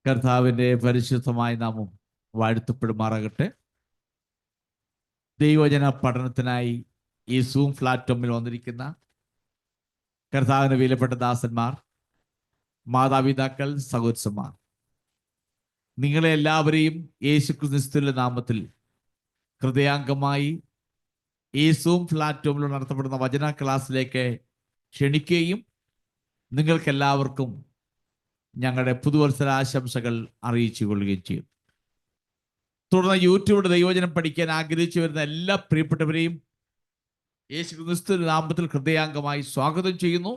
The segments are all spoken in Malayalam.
കർത്താവിൻ്റെ പരിശുദ്ധമായ നാമം വാഴ്ത്തപ്പെടുമാറാകട്ടെ. ദൈവജന പഠനത്തിനായി ഈ സൂം പ്ലാറ്റ്ഫോമിൽ വന്നിരിക്കുന്ന കർത്താവിന് വിലപ്പെട്ട ദാസന്മാർ, മാതാപിതാക്കൾ, സഹോദരന്മാർ, നിങ്ങളെ എല്ലാവരെയും യേശുക്രിസ്തുവിന്റെ നാമത്തിൽ ഹൃദയാംഗമായി ഈ സൂം പ്ലാറ്റ്ഫോമിൽ നടത്തപ്പെടുന്ന വചന ക്ലാസ്സിലേക്ക് ക്ഷണിക്കുകയും നിങ്ങൾക്കെല്ലാവർക്കും ഞങ്ങളുടെ പുതുവത്സരാശംസകൾ അറിയിച്ചു കൊള്ളുകയും ചെയ്യും. തുടർന്ന് യൂട്യൂബിലൂടെ ദൈവവചനം പഠിക്കാൻ ആഗ്രഹിച്ചു വരുന്ന എല്ലാ പ്രിയപ്പെട്ടവരെയും യേശുക്രിസ്തുവിന്റെ നാമത്തിൽ ഹൃദയാംഗമായി സ്വാഗതം ചെയ്യുന്നു.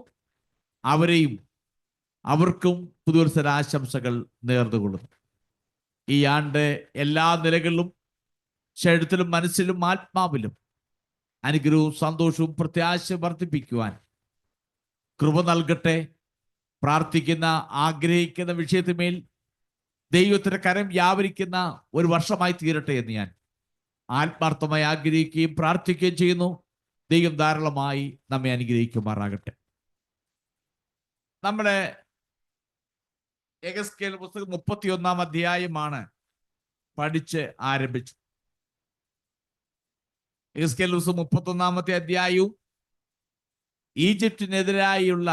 അവർക്കും പുതുവത്സരാശംസകൾ നേർന്നുകൊള്ളുന്നു. ഈ ആണ്ട് എല്ലാ നിലകളിലും, ശരീരത്തിലും, മനസ്സിലും, ആത്മാവിലും അനുഗ്രഹവും സന്തോഷവും പ്രത്യാശ വർദ്ധിപ്പിക്കുവാൻ കൃപ നൽകട്ടെ. പ്രാർത്ഥിക്കുന്ന, ആഗ്രഹിക്കുന്ന വിഷയത്തിന്മേൽ ദൈവത്തിന്റെ കരം വ്യാപരിക്കുന്ന ഒരു വർഷമായി തീരട്ടെ എന്ന് ഞാൻ ആത്മാർത്ഥമായി ആഗ്രഹിക്കുകയും പ്രാർത്ഥിക്കുകയും ചെയ്യുന്നു. ദൈവം ധാരാളമായി നമ്മെ അനുഗ്രഹിക്കുമാറാകട്ടെ. നമ്മുടെ യെഹെസ്കേൽ പുസ്തകം 31 അധ്യായമാണ് പഠിച്ച് ആരംഭിച്ചു. യെഹെസ്കേൽ പുസ്തകം 31 അധ്യായവും ഈജിപ്തിനെതിരായുള്ള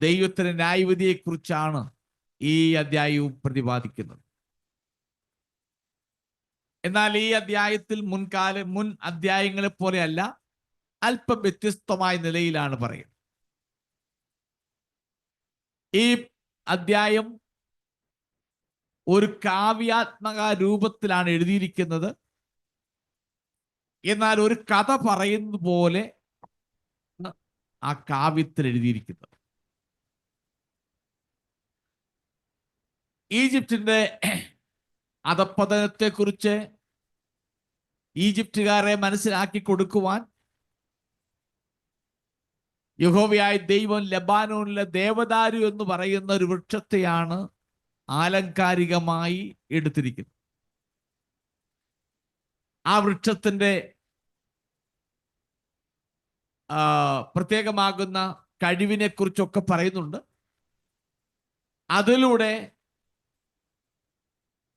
ദൈവത്തിന്റെ ന്യായവിധിയെക്കുറിച്ചാണ് ഈ അധ്യായവും പ്രതിപാദിക്കുന്നത്. എന്നാൽ ഈ അധ്യായത്തിൽ മുൻ അധ്യായങ്ങളെ പോലെയല്ല, അല്പം വ്യത്യസ്തമായ നിലയിലാണ് പറയുന്നത്. ഈ അധ്യായം ഒരു കാവ്യാത്മക രൂപത്തിലാണ് എഴുതിയിരിക്കുന്നത്. എന്നാൽ ഒരു കഥ പറയുന്നത് പോലെ ആ കാവ്യത്തിൽ എഴുതിയിരിക്കുന്നത്. ഈജിപ്തിന്റെ അധപ്പതനത്തെക്കുറിച്ച് ഈജിപ്തുകാരെ മനസ്സിലാക്കി കൊടുക്കുവാൻ യഹോവയായ ദൈവം ലെബാനോനിലെ ദേവദാരു എന്ന് പറയുന്ന ഒരു വൃക്ഷത്തെയാണ് ആലങ്കാരികമായി എടുത്തിരിക്കുന്നത്. ആ വൃക്ഷത്തിന്റെ പ്രത്യേകമാകുന്ന കഴിവിനെ കുറിച്ചൊക്കെ പറയുന്നുണ്ട്. അതിലൂടെ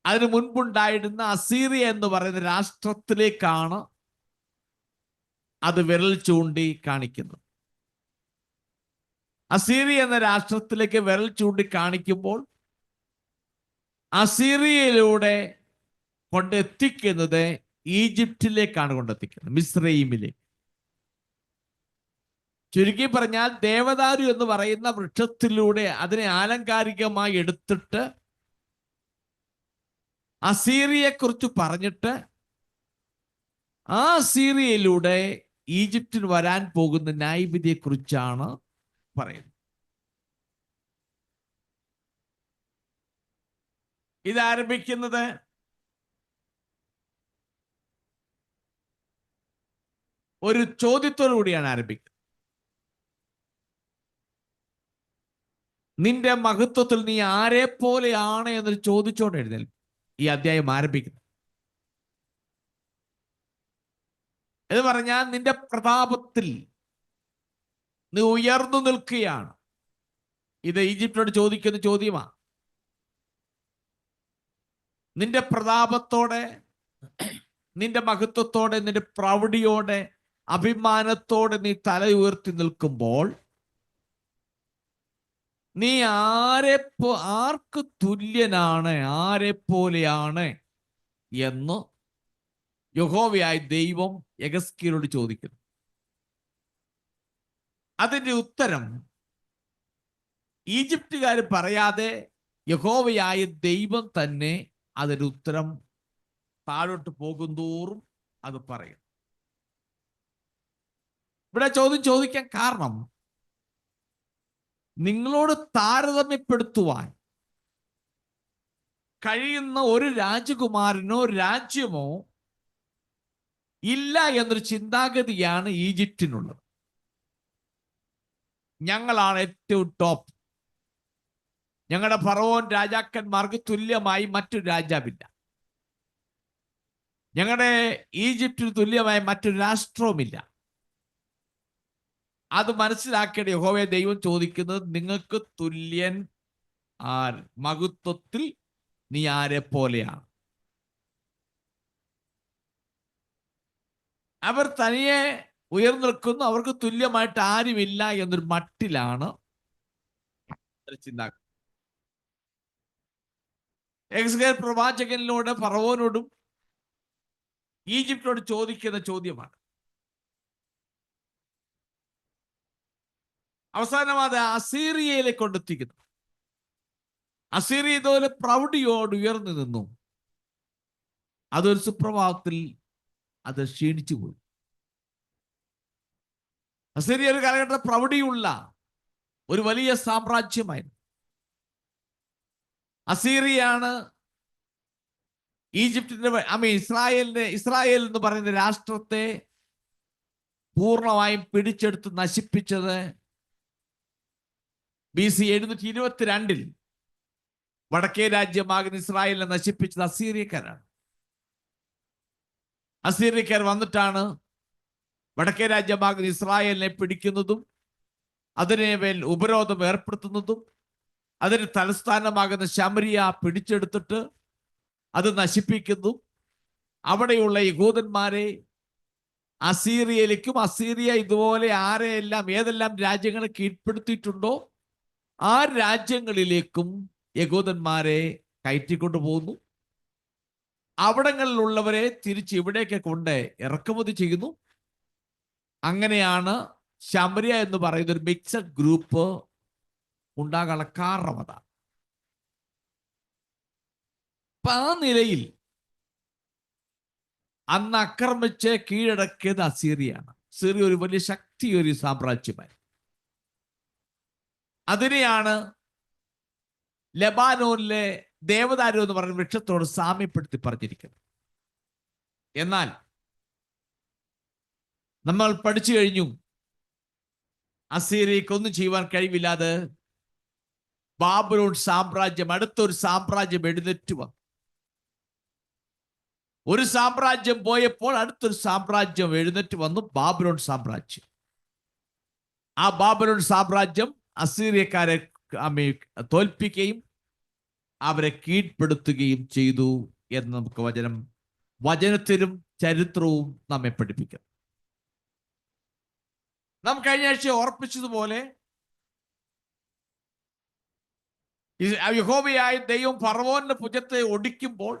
അതിന് മുൻപുണ്ടായിരുന്ന അസീറിയ എന്ന് പറയുന്ന രാഷ്ട്രത്തിലേക്കാണ് അത് വിരൽ ചൂണ്ടി കാണിക്കുന്നത്. അസീറിയ എന്ന രാഷ്ട്രത്തിലേക്ക് വിരൽ ചൂണ്ടി കാണിക്കുമ്പോൾ അസീറിയയിലൂടെ കൊണ്ടെത്തിക്കുന്നത് ഈജിപ്തിലേക്കാണ് കൊണ്ടെത്തിക്കുന്നത്, മിസ്രൈമിലേക്ക്. ചുരുക്കി പറഞ്ഞാൽ ദേവദാരു എന്ന് പറയുന്ന വൃക്ഷത്തിലൂടെ അതിനെ ആലങ്കാരികമായി എടുത്തിട്ട് അസീറിയയെക്കുറിച്ച് പറഞ്ഞിട്ട് ആ അസീറിയയിലൂടെ ഈജിപ്തിൽ വരാൻ പോകുന്ന ന്യായവിധിയെക്കുറിച്ചാണ് പറയുന്നത്. ഇതാരംഭിക്കുന്നത് ഒരു ചോദ്യത്തോടു കൂടിയാണ് ആരംഭിക്കുന്നത്. നിന്റെ മഹത്വത്തിൽ നീ ആരെ പോലെയാണ് എന്നൊരു ചോദിച്ചോണ്ട് എഴുന്നേൽക്കും ഈ അധ്യായം ആരംഭിക്കുന്നത്. എന്ന് പറഞ്ഞാൽ നിന്റെ പ്രതാപത്തിൽ നീ ഉയർന്നു നിൽക്കുകയാണ്. ഇത് ഈജിപ്തിനോട് ചോദിക്കുന്ന ചോദ്യമാണ്. നിന്റെ പ്രതാപത്തോടെ, നിന്റെ മഹത്വത്തോടെ, നിന്റെ പ്രൗഢിയോടെ, അഭിമാനത്തോടെ നീ തല ഉയർത്തി നിൽക്കുമ്പോൾ നീ ആർക്ക് തുല്യനാണ്, ആരെ പോലെയാണ് എന്ന് യഹോവയായ ദൈവം യെഹെസ്കേലിനോട് ചോദിക്കുന്നു. അതിന്റെ ഉത്തരം ഈജിപ്തുകാർ പറയാതെ യഹോവയായ ദൈവം തന്നെ അതിന്റെ ഉത്തരം താഴോട്ട് പോകുന്തോറും അത് പറയും. ഇവിടെ ചോദ്യം ചോദിക്കാൻ കാരണം, നിങ്ങളോട് താരതമ്യപ്പെടുത്തുവാൻ കഴിയുന്ന ഒരു രാജകുമാരനോ രാജ്യമോ ഇല്ല എന്നൊരു ചിന്താഗതിയാണ് ഈജിപ്തിനുള്ളത്. ഞങ്ങളാണ് ഏറ്റവും ടോപ്പ്, ഞങ്ങളുടെ ഫറവോൻ രാജാക്കന്മാർക്ക് തുല്യമായി മറ്റൊരു രാജാവില്ല, ഞങ്ങളുടെ ഈജിപ്തിന് തുല്യമായ മറ്റൊരു രാഷ്ട്രവുമില്ല. അത് മനസ്സിലാക്കേണ്ട യഹോവയെ ദൈവം ചോദിക്കുന്നത്, നിങ്ങൾക്ക് തുല്യൻ ആ മഹത്വത്തിൽ നീ ആരെ പോലെയാണ്. അവർ തനിയെ ഉയർന്നിൽക്കുന്നു, അവർക്ക് തുല്യമായിട്ട് ആരുമില്ല എന്നൊരു മട്ടിലാണ് ചിന്ത. എക്സ്കേൽ പ്രവാചകനിലൂടെ ഫറവോനോടും ഈജിപ്തിനോട് ചോദിക്കുന്ന ചോദ്യമാണ്. അവസാനം അത് അസീറിയയിലേക്ക് കൊണ്ടെത്തിക്കുന്നു. അസീറിയ ഇതുപോലെ പ്രൗഢിയോട് ഉയർന്നു നിന്നു. അതൊരു സുപ്രഭാതത്തിൽ അത് ക്ഷീണിച്ചു പോയി. അസീറിയ ഒരു കാലഘട്ടത്തിൽ പ്രൗഢിയുള്ള ഒരു വലിയ സാമ്രാജ്യമായിരുന്നു. അസീറിയാണ് ഈജിപ്തിന്റെ ഇസ്രായേൽ എന്ന് പറയുന്ന രാഷ്ട്രത്തെ പൂർണ്ണമായും പിടിച്ചെടുത്ത് നശിപ്പിച്ചത് BC 722 വടക്കേ രാജ്യമാകുന്ന ഇസ്രായേലിനെ നശിപ്പിച്ചത് അസീറിയക്കാരാണ്. അസീറിയക്കാർ വന്നിട്ടാണ് വടക്കേ രാജ്യമാകുന്ന ഇസ്രായേലിനെ പിടിക്കുന്നതും അതിനെ മേൽ ഉപരോധം ഏർപ്പെടുത്തുന്നതും അതിന് തലസ്ഥാനമാകുന്ന ശമരിയ പിടിച്ചെടുത്തിട്ട് അത് നശിപ്പിക്കുന്നു. അവിടെയുള്ള യഹൂദന്മാരെ അസീറിയയിലേക്കും, അസീറിയ ഇതുപോലെ ഏതെല്ലാം രാജ്യങ്ങളെ കീഴ്പ്പെടുത്തിയിട്ടുണ്ടോ ആ രാജ്യങ്ങളിലേക്കും യഹൂദന്മാരെ കയറ്റിക്കൊണ്ടു പോകുന്നു. അവിടങ്ങളിലുള്ളവരെ തിരിച്ച് ഇവിടേക്ക് കൊണ്ട് ഇറക്കുമതി ചെയ്യുന്നു. അങ്ങനെയാണ് ശമരിയ എന്ന് പറയുന്ന ഒരു മിക്സഡ് ഗ്രൂപ്പ് ഉണ്ടാകാനുള്ള കാരണം അതാണ്. അപ്പൊ ആ നിലയിൽ അന്ന് ആക്രമിച്ച് കീഴടക്കിയത് അസീറിയാണ്. സിറിയ ഒരു വലിയ ശക്തി, ഒരു സാമ്രാജ്യമായി. അതിനെയാണ് ലെബാനോനിലെ ദേവദാരു എന്ന് പറയുന്ന വൃക്ഷത്തോട് സാമ്യപ്പെടുത്തി പറഞ്ഞിരിക്കുന്നത്. എന്നാൽ നമ്മൾ പഠിച്ചു കഴിഞ്ഞു, അസീറിയക്കൊന്നും ചെയ്യുവാൻ കഴിവില്ലാതെ ബാബിലോൺ സാമ്രാജ്യം, അടുത്തൊരു സാമ്രാജ്യം എഴുന്നേറ്റ് വന്നു. ഒരു സാമ്രാജ്യം പോയപ്പോൾ അടുത്തൊരു സാമ്രാജ്യം എഴുന്നേറ്റ് വന്നു, ബാബിലോൺ സാമ്രാജ്യം. ആ ബാബിലോൺ സാമ്രാജ്യം അസീറിയക്കാരെ തോൽപ്പിക്കുകയും അവരെ കീഴ്പ്പെടുത്തുകയും ചെയ്തു എന്ന് നമുക്ക് വചനത്തിലും ചരിത്രവും നമ്മെ പഠിപ്പിക്കും. നാം കഴിഞ്ഞ ആഴ്ച ഓർപ്പിച്ചതുപോലെ യഹോവയായ ദൈവം ഫറവോന്റെ ഭുജത്തെ ഒടിക്കുമ്പോൾ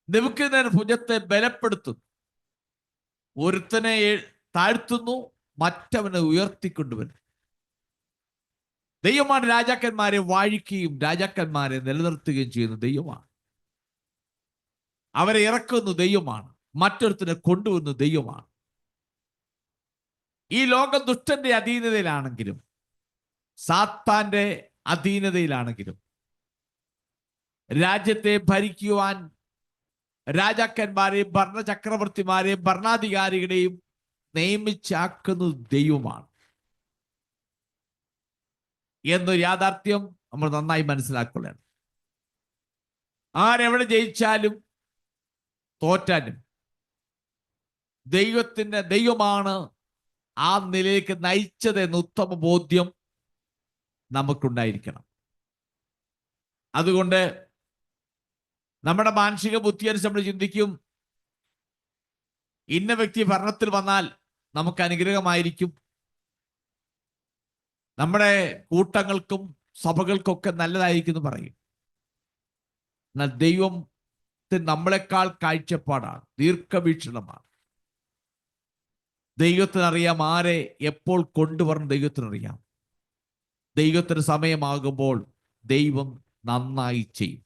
നെബൂഖദ്നേസർ ഭുജത്തെ ബലപ്പെടുത്തുന്നു. ഒരുത്തനെ താഴ്ത്തുന്നു, മറ്റവനെ ഉയർത്തിക്കൊണ്ടുവരുന്നു. ദൈവമാണ് രാജാക്കന്മാരെ വാഴിക്കുകയും രാജാക്കന്മാരെ നിലനിർത്തുകയും ചെയ്യുന്ന ദൈവമാണ്. അവരെ ഇറക്കുന്ന ദൈവമാണ്, മറ്റൊരുത്തനെ കൊണ്ടുവരുന്ന ദൈവമാണ്. ഈ ലോകം ദുഷ്ടന്റെ അധീനതയിലാണെങ്കിലും സാത്താന്റെ അധീനതയിലാണെങ്കിലും രാജ്യത്തെ ഭരിക്കുവാൻ രാജാക്കന്മാരെയും ഭരണചക്രവർത്തിമാരെയും ഭരണാധികാരികളെയും നിയമിച്ചാക്കുന്നത് ദൈവമാണ് എന്നൊരു യാഥാർത്ഥ്യം നമ്മൾ നന്നായി മനസ്സിലാക്കുകയാണ്. ആരെവിടെ ജയിച്ചാലും തോറ്റാലും ദൈവമാണ് ആ നിലയിലേക്ക് നയിച്ചത് എന്ന ഉത്തമ ബോധ്യം നമുക്കുണ്ടായിരിക്കണം. അതുകൊണ്ട് നമ്മുടെ മാനസിക ബുദ്ധി അനുസരിച്ച് നമ്മൾ ചിന്തിക്കും, ഇന്ന വ്യക്തി ഭരണത്തിൽ വന്നാൽ നമുക്ക് അനുഗ്രഹമായിരിക്കും, നമ്മുടെ കൂട്ടങ്ങൾക്കും സഭകൾക്കൊക്കെ നല്ലതായിരിക്കും എന്ന് പറയും. എന്നാൽ ദൈവത്തിന് നമ്മളെക്കാൾ കാഴ്ചപ്പാടാണ്, ദീർഘവീക്ഷണമാണ്. ദൈവത്തിനറിയാം ആരെ എപ്പോൾ കൊണ്ടുവരണം. ദൈവത്തിനറിയാം. ദൈവത്തിന് സമയമാകുമ്പോൾ ദൈവം നന്നായി ചെയ്യും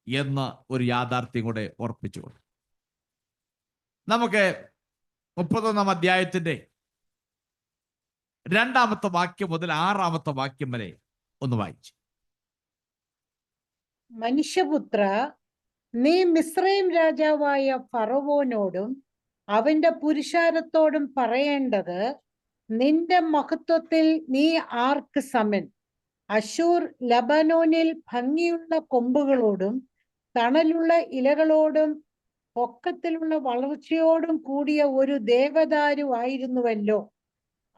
എന്ന ഒരു യാഥാർത്ഥ്യം കൂടെ ഓർപ്പിച്ചുകൊണ്ട് നമുക്ക് 31-ാം അധ്യായത്തിന്റെ 2-ാമത്തെ വാക്യം മുതൽ 6-ാമത്തെ വാക്യം വരെ ഒന്ന് വായിച്ചു. മനുഷ്യപുത്ര, നീ മിസ്രയീം രാജാവായ ഫറവോനോടും അവന്റെ പുരുഷാരത്തോടും പറയേണ്ടത്, നിന്റെ മഹത്വത്തിൽ നീ ആർക്ക് സമൻ? അശൂർ ലബനോനിൽ ഭംഗിയുള്ള കൊമ്പുകളോടും തണലുള്ള ഇലകളോടും പൊക്കത്തിലുള്ള വളർച്ചയോടും കൂടിയ ഒരു ദേവദാരു ആയിരുന്നുവല്ലോ.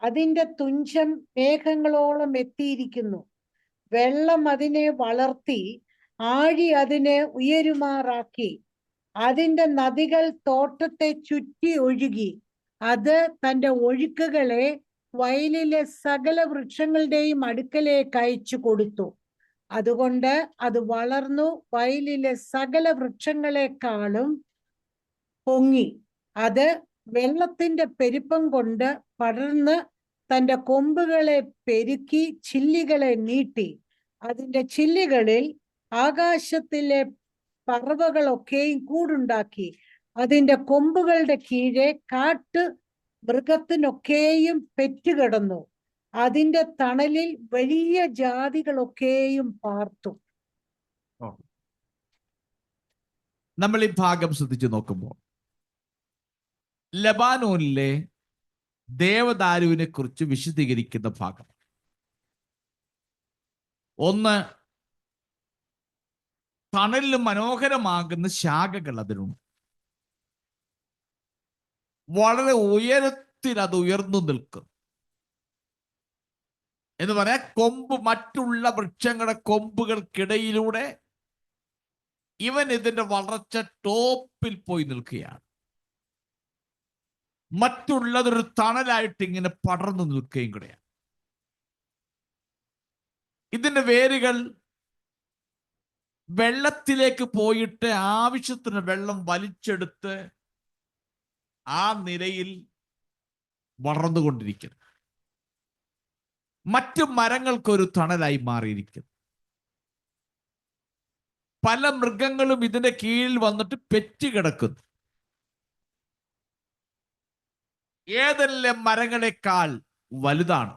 അതിന്റെ തുഞ്ചം മേഘങ്ങളോളം എത്തിയിരിക്കുന്നു. വെള്ളം അതിനെ വളർത്തി, ആഴി അതിനെ ഉയരുമാറാക്കി. അതിന്റെ നദികൾ തോട്ടത്തെ ചുറ്റി ഒഴുകി. അത് തന്റെ ഒഴുക്കുകളെ വയലിലെ സകല വൃക്ഷങ്ങളുടെയും അടുക്കലേക്ക് അയച്ചു കൊടുത്തു. അതുകൊണ്ട് അത് വളർന്നു വയലിലെ സകല വൃക്ഷങ്ങളെക്കാളും പൊങ്ങി. അത് വെള്ളത്തിന്റെ പെരുപ്പം കൊണ്ട് പടർന്ന് തന്റെ കൊമ്പുകളെ പെരുക്കി ചില്ലികളെ നീട്ടി. അതിന്റെ ചില്ലികളിൽ ആകാശത്തിലെ പറവകളൊക്കെയും കൂടുണ്ടാക്കി. അതിന്റെ കൊമ്പുകളുടെ കീഴെ കാട്ട് മൃഗത്തിനൊക്കെയും പെറ്റുകിടന്നു. അതിന്റെ തണലിൽ വലിയ ജാതികളൊക്കെയും പാർത്തു. നമ്മൾ ഈ ഭാഗം ശ്രദ്ധിച്ചു നോക്കുമ്പോൾ ലബാനോനിലെ ദേവദാരുവിനെ കുറിച്ച് വിശദീകരിക്കുന്ന ഭാഗം. ഒന്ന്, തണലിൽ മനോഹരമാകുന്ന ശാഖകൾ അതിനുണ്ട്. വളരെ ഉയരത്തിൽ അത് ഉയർന്നു നിൽക്കും എന്ന് പറയാൻ, കൊമ്പ് മറ്റുള്ള വൃക്ഷങ്ങളുടെ കൊമ്പുകൾക്കിടയിലൂടെ ഇവൻ ഇതിന്റെ വളർച്ച ടോപ്പിൽ പോയി നിൽക്കുകയാണ്. മറ്റുള്ളതൊരു തണലായിട്ട് ഇങ്ങനെ പടർന്നു നിൽക്കുകയും കൂടെയാണ്. ഇതിന്റെ വേരുകൾ വെള്ളത്തിലേക്ക് പോയിട്ട് ആവശ്യത്തിന് വെള്ളം വലിച്ചെടുത്ത് ആ നിലയിൽ വളർന്നുകൊണ്ടിരിക്കുന്നു. മറ്റു മരങ്ങൾക്കൊരു തണലായി മാറിയിരിക്കുന്നു. പല മൃഗങ്ങളും ഇതിന്റെ കീഴിൽ വന്നിട്ട് പെറ്റുകിടക്കുന്നു. ഏതെല്ലാം മരങ്ങളെക്കാൾ വലുതാണ്.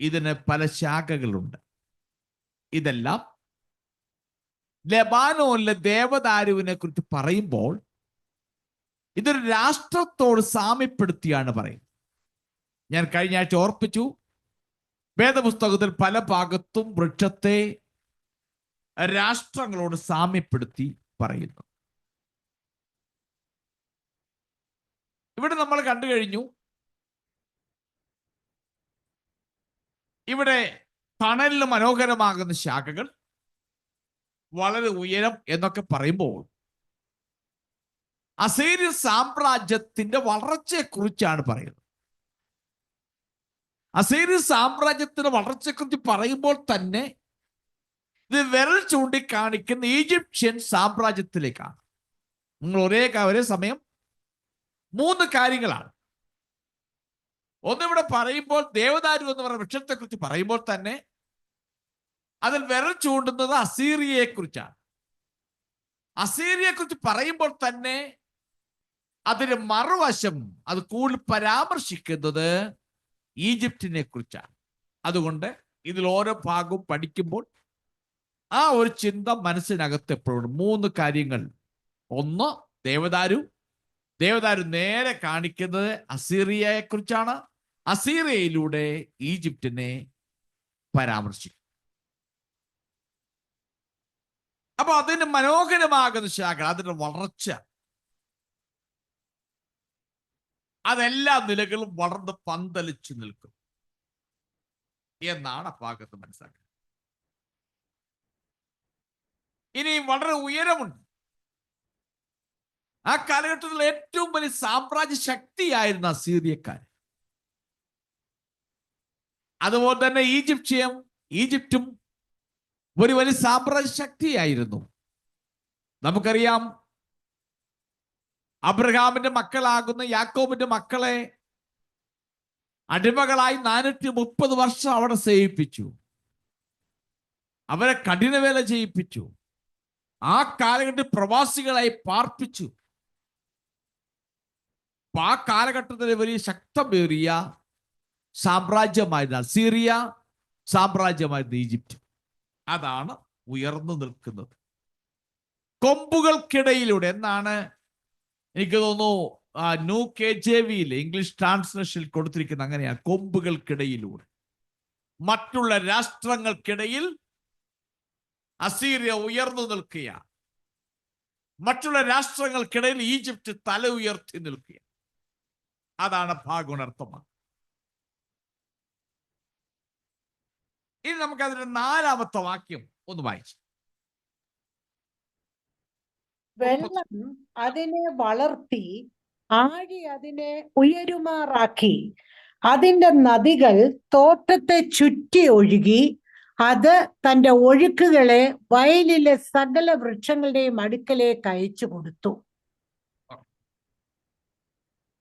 ഇതിന് പല ശാഖകളുണ്ട്. ഇതെല്ലാം ലെബാനോനിലെ ദേവദാരുവിനെ കുറിച്ച് പറയുമ്പോൾ ഇതൊരു രാഷ്ട്രത്തോട് സാമ്യപ്പെടുത്തിയാണ് പറയുന്നത്. ഞാൻ കഴിഞ്ഞ ആഴ്ച ഓർപ്പിച്ചു, വേദപുസ്തകത്തിൽ പല ഭാഗത്തും വൃക്ഷത്തെ രാഷ്ട്രങ്ങളോട് സാമ്യപ്പെടുത്തി പറയുന്നു. ഇവിടെ നമ്മൾ കണ്ടു കഴിഞ്ഞു, ഇവിടെ തണലിന് മനോഹരമാകുന്ന ശാഖകൾ, വളരെ ഉയരം എന്നൊക്കെ പറയുമ്പോൾ അസീരിയ സാമ്രാജ്യത്തിന്റെ വളർച്ചയെ കുറിച്ചാണ് പറയുന്നത്. അസീരിയ സാമ്രാജ്യത്തിന്റെ വളർച്ചയെക്കുറിച്ച് പറയുമ്പോൾ തന്നെ ഇത് വിരൽ ചൂണ്ടിക്കാണിക്കുന്ന ഈജിപ്ഷ്യൻ സാമ്രാജ്യത്തിലേക്കാണ്. നിങ്ങൾ ഒരേ സമയം മൂന്ന് കാര്യങ്ങളാണ്. ഒന്നിവിടെ പറയുമ്പോൾ ദേവദാരു എന്ന് പറയുന്ന വൃക്ഷത്തെ കുറിച്ച് പറയുമ്പോൾ തന്നെ അതിൽ വിരൽ ചൂണ്ടുന്നത് അസീറിയയെ കുറിച്ചാണ്. അസീറിയയെ കുറിച്ച് പറയുമ്പോൾ തന്നെ അതിന്റെ മറുവശം അത് കൂടുതൽ പരാമർശിക്കുന്നത് ഈജിപ്തിനെ കുറിച്ചാണ്. അതുകൊണ്ട് ഇതിൽ ഓരോ ഭാഗവും പഠിക്കുമ്പോൾ ആ ഒരു ചിന്ത മനസ്സിനകത്ത് എപ്പോഴും മൂന്ന് കാര്യങ്ങൾ. ഒന്ന്, ദേവദാരു നേരെ കാണിക്കുന്നത് അസീറിയയെ കുറിച്ചാണ്. അസീറിയയിലൂടെ ഈജിപ്തിനെ പരാമർശിക്കും. അപ്പൊ അതിന് മനോഹരമാകുന്ന ശാഖ, അതിന്റെ വളർച്ച, അതെല്ലാ നിലകളും വളർന്ന് പന്തലിച്ചു നിൽക്കും എന്നാണ് ആ ഭാഗത്ത് മനസ്സിലാക്കുന്നത്. ഇനി വളരെ ഉയരമുണ്ട്. ആ കാലഘട്ടത്തിൽ ഏറ്റവും വലിയ സാമ്രാജ്യ ശക്തിയായിരുന്ന അസീറിയക്കാർ. അതുപോലെ തന്നെ ഈജിപ്തും ഒരു വലിയ സാമ്രാജ്യ ശക്തിയായിരുന്നു. നമുക്കറിയാം, അബ്രഹാമിന്റെ മക്കളാകുന്ന യാക്കോബിന്റെ മക്കളെ അടിമകളായി 430 വർഷം അവിടെ സേവിപ്പിച്ചു. അവരെ കഠിനവേല ചെയ്യിപ്പിച്ചു. ആ കാലഘട്ടത്തിൽ പ്രവാസികളായി പാർപ്പിച്ചു. ആ കാലഘട്ടത്തിലെ വലിയ ശക്തമേറിയ സാമ്രാജ്യമായിരുന്നു അസീറിയ, സാമ്രാജ്യമായിരുന്നു ഈജിപ്റ്റ്. അതാണ് ഉയർന്നു നിൽക്കുന്നത് കൊമ്പുകൾക്കിടയിലൂടെ എന്നാണ് എനിക്ക് തോന്നുന്നു ന്യൂ KJV ഇംഗ്ലീഷ് ട്രാൻസ്ലേഷനിൽ കൊടുത്തിരിക്കുന്നത്. അങ്ങനെയാണ്, കൊമ്പുകൾക്കിടയിലൂടെ. മറ്റുള്ള രാഷ്ട്രങ്ങൾക്കിടയിൽ അസീറിയ ഉയർന്നു നിൽക്കുക, മറ്റുള്ള രാഷ്ട്രങ്ങൾക്കിടയിൽ ഈജിപ്റ്റ് തല ഉയർത്തി നിൽക്കുക. അതാണ് ഭാഗം അർത്ഥമാക്കുന്നത്. ഇനി നമുക്ക് അതിന്റെ 4-ാമത്തെ വാക്യം ഒന്ന് വായിച്ചു. വെള്ളം അതിനെ വളർത്തി ആഴി അതിനെ ഉയരുമാറാക്കി. അതിന്റെ നദികൾ തോട്ടത്തെ ചുറ്റി ഒഴുകി. അത് തന്റെ ഒഴുക്കുകളെ വയലിലെ സകല വൃക്ഷങ്ങളുടെയും അടുക്കലേക്ക് അയച്ചു കൊടുത്തു.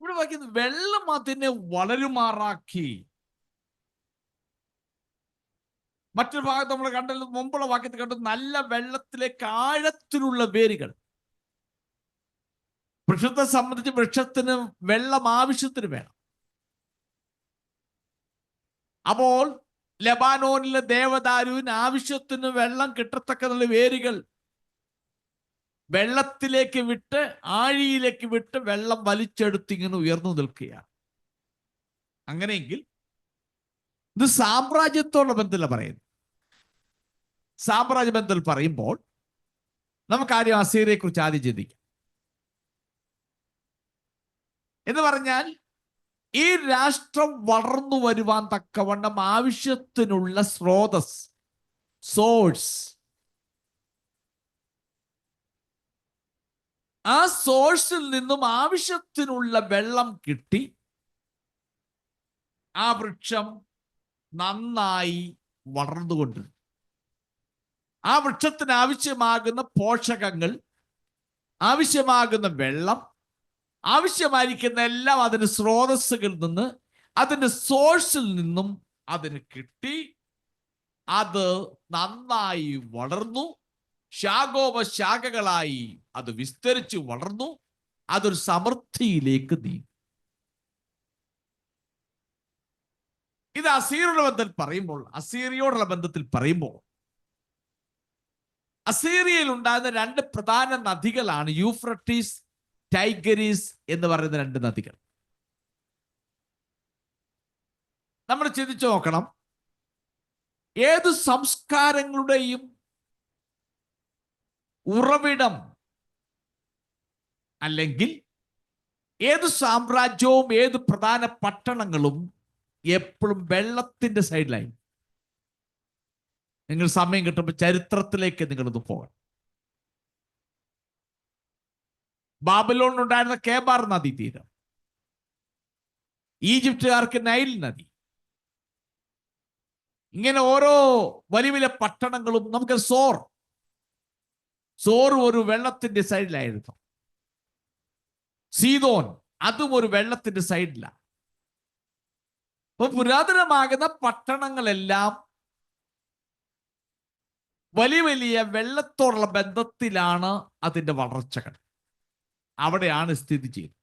ഇവിടെ വായിക്കുന്നത് വെള്ളം അതിനെ വളരുമാറാക്കി. മറ്റൊരു ഭാഗത്ത് നമ്മൾ കണ്ടത്, മുമ്പുള്ള വാക്യത്തിൽ കണ്ടത്, നല്ല വെള്ളത്തിലേക്ക് ആഴത്തിലുള്ള വേരുകൾ. വൃക്ഷത്തെ സംബന്ധിച്ച് വൃക്ഷത്തിന് വെള്ളം ആവശ്യത്തിന് വേണം. അപ്പോൾ ലെബാനോനിലെ ദേവദാരുവിന് ആവശ്യത്തിന് വെള്ളം കിട്ടത്തക്ക വേരുകൾ വെള്ളത്തിലേക്ക് വിട്ട്, ആഴിയിലേക്ക് വിട്ട് വെള്ളം വലിച്ചെടുത്ത് ഇങ്ങനെ ഉയർന്നു നിൽക്കുകയാണ്. അങ്ങനെയെങ്കിൽ ഇത് സാമ്രാജ്യത്തോടുള്ള ബന്ധത്തില പറയുന്നത്. സാമ്രാജ്യ ബന്ധത്തിൽ പറയുമ്പോൾ നമുക്ക് ആദ്യം അസീറിയെ കുറിച്ച് ആദ്യം ചിന്തിക്കാം. എന്ന് പറഞ്ഞാൽ ഈ രാഷ്ട്രം വളർന്നു വരുവാൻ തക്കവണ്ണം ആവശ്യത്തിനുള്ള സ്രോതസ്, സോഴ്സ്, ആ സോഴ്സിൽ നിന്നും ആവശ്യത്തിനുള്ള വെള്ളം കിട്ടി ആ വൃക്ഷം നന്നായി വളർന്നുകൊണ്ട് ആ വൃക്ഷത്തിന് ആവശ്യമാകുന്ന പോഷകങ്ങൾ, ആവശ്യമാകുന്ന വെള്ളം, ആവശ്യമായിരിക്കുന്ന എല്ലാം അതിന് സ്രോതസ്സുകളിൽ നിന്ന്, അതിന്റെ സോഴ്സിൽ നിന്നും അതിന് കിട്ടി. അത് നന്നായി വളർന്നു, ശാഖോപശാഖകളായി അത് വിസ്തരിച്ച് വളർന്നു. അതൊരു സമൃദ്ധിയിലേക്ക് നീങ്ങി. ഇത് അസീറിയുടെ ബന്ധത്തിൽ പറയുമ്പോൾ, അസീറിയോടുള്ള ബന്ധത്തിൽ പറയുമ്പോൾ, അസീറിയയിൽ ഉണ്ടാകുന്ന 2 പ്രധാന നദികളാണ് യൂഫ്രട്ടീസ്, ടൈഗ്രീസ് എന്ന് പറയുന്ന 2 നദികൾ. നമ്മൾ ചിന്തിച്ചു നോക്കണം, ഏത് സംസ്കാരങ്ങളുടെയും ഉറവിടം അല്ലെങ്കിൽ ഏത് സാമ്രാജ്യവും ഏത് പ്രധാന പട്ടണങ്ങളും എപ്പോഴും വെള്ളത്തിന്റെ സൈഡിലായി. നിങ്ങൾ സമയം കിട്ടുമ്പോൾ ചരിത്രത്തിലേക്ക് നിങ്ങളൊന്ന് പോകണം. ബാബിലോണിലുണ്ടായിരുന്ന കേബാർ നദി തീരം, ഈജിപ്തുകാർക്ക് നൈൽ നദി, ഇങ്ങനെ ഓരോ വലിയ വലിയ പട്ടണങ്ങളും. നമുക്ക് സോർ ഒരു വെള്ളത്തിന്റെ സൈഡിലായിരുന്നു. സീതോൻ, അതും ഒരു വെള്ളത്തിന്റെ സൈഡിലാണ്. അപ്പൊ പുരാതനമാകുന്ന പട്ടണങ്ങളെല്ലാം വലിയ വലിയ വെള്ളത്തോടുള്ള ബന്ധത്തിലാണ് അതിന്റെ വളർച്ചകൾ. അവിടെയാണ് സ്ഥിതി ചെയ്യുന്നത്.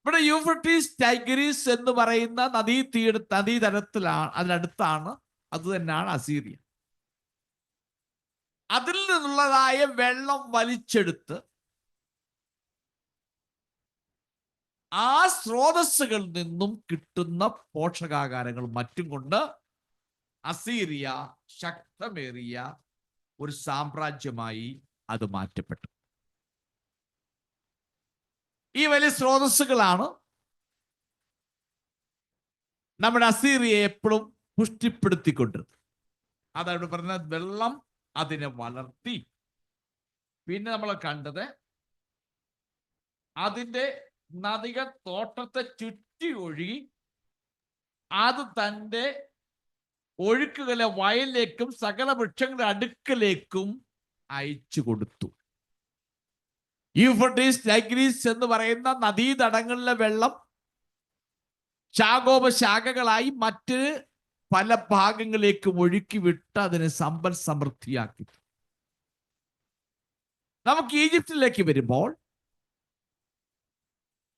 ഇവിടെ യൂഫ്രട്ടീസ്, ടൈഗ്രീസ് എന്ന് പറയുന്ന നദീതടത്തിലാണ്, അതിനടുത്താണ്, അത് തന്നെയാണ് അസീറിയ. അതിൽ നിന്നുള്ളതായ വെള്ളം വലിച്ചെടുത്ത് ആ സ്രോതസ്സുകളിൽ നിന്നും കിട്ടുന്ന പോഷകാഹാരങ്ങളും മറ്റും കൊണ്ട് അസീറിയ ശക്തമേറിയ ഒരു സാമ്രാജ്യമായി അത് മാറ്റപ്പെട്ടു. ഈ വലിയ സ്രോതസ്സുകളാണ് നമ്മുടെ അസീറിയയെ എപ്പോഴും പുഷ്ടിപ്പെടുത്തിക്കൊണ്ടിരുന്നത്. അതാണ് പറഞ്ഞത്, വെള്ളം അതിനെ വളർത്തി. പിന്നെ നമ്മൾ കണ്ടത്, അതിന്റെ നദികൾ തോട്ടത്തെ ചുറ്റി ഒഴുകി അത് തൻ്റെ ഒഴുക്കുകളെ വയലിലേക്കും സകല വൃക്ഷങ്ങളുടെ അടുക്കലേക്കും അയച്ചു കൊടുത്തു. യൂഫ്രട്ടീസ്, ടൈഗ്രീസ് എന്ന് പറയുന്ന നദീതടങ്ങളിലെ വെള്ളം ശാഖോപശാഖകളായി മറ്റ് പല ഭാഗങ്ങളിലേക്കും ഒഴുക്കി വിട്ട് അതിനെ സമ്പൽ സമൃദ്ധിയാക്കി. നമുക്ക് ഈജിപ്തിലേക്ക് വരുമ്പോൾ,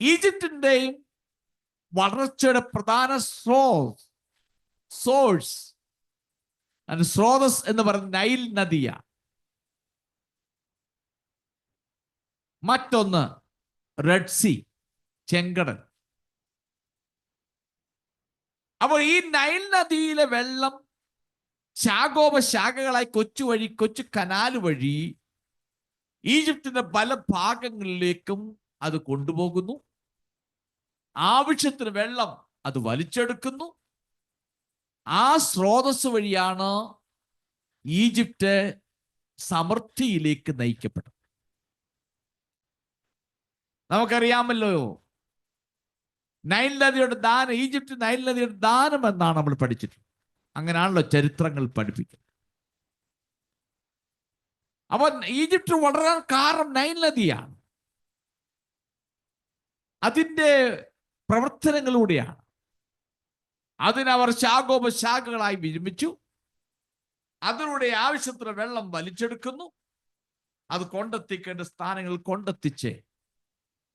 ഈജിപ്തിന്റെയും വളർച്ചയുടെ പ്രധാന സോഴ്സ് സ്രോതസ് എന്ന് പറയുന്ന നൈൽ നദിയാണ്. മറ്റൊന്ന് റെഡ് സീ, ചെങ്കടൽ. അപ്പോൾ ഈ നൈൽ നദിയിലെ വെള്ളം ശാഖോപശാഖകളായി കൊച്ചു കനാൽ വഴി ഈജിപ്തിന്റെ പല ഭാഗങ്ങളിലേക്കും അത് കൊണ്ടുപോകുന്നു. ആവശ്യത്തിന് വെള്ളം അത് വലിച്ചെടുക്കുന്നു. ആ സ്രോതസ് വഴിയാണ് ഈജിപ്റ്റ് സമൃദ്ധിയിലേക്ക് നയിക്കപ്പെട്ടത്. നമുക്കറിയാമല്ലോ, നൈൽ നദിയുടെ ദാനം, ഈജിപ്റ്റ് നൈൽ നദിയുടെ ദാനം എന്നാണ് നമ്മൾ പഠിച്ചിട്ടുള്ളത്. അങ്ങനെയാണല്ലോ ചരിത്രങ്ങൾ പഠിപ്പിക്കുന്നത്. അപ്പൊ ഈജിപ്റ്റ് വളരാൻ കാരണം നൈൽ നദിയാണ്, അതിൻ്റെ പ്രവർത്തനങ്ങളിലൂടെയാണ്. അതിനവർ ശാഖോപശാഖകളായി വിരമിച്ചു. അതിലൂടെ ആവശ്യത്തിന് വെള്ളം വലിച്ചെടുക്കുന്നു. അത് കൊണ്ടെത്തിക്കേണ്ട സ്ഥാനങ്ങളിൽ കൊണ്ടെത്തിച്ച്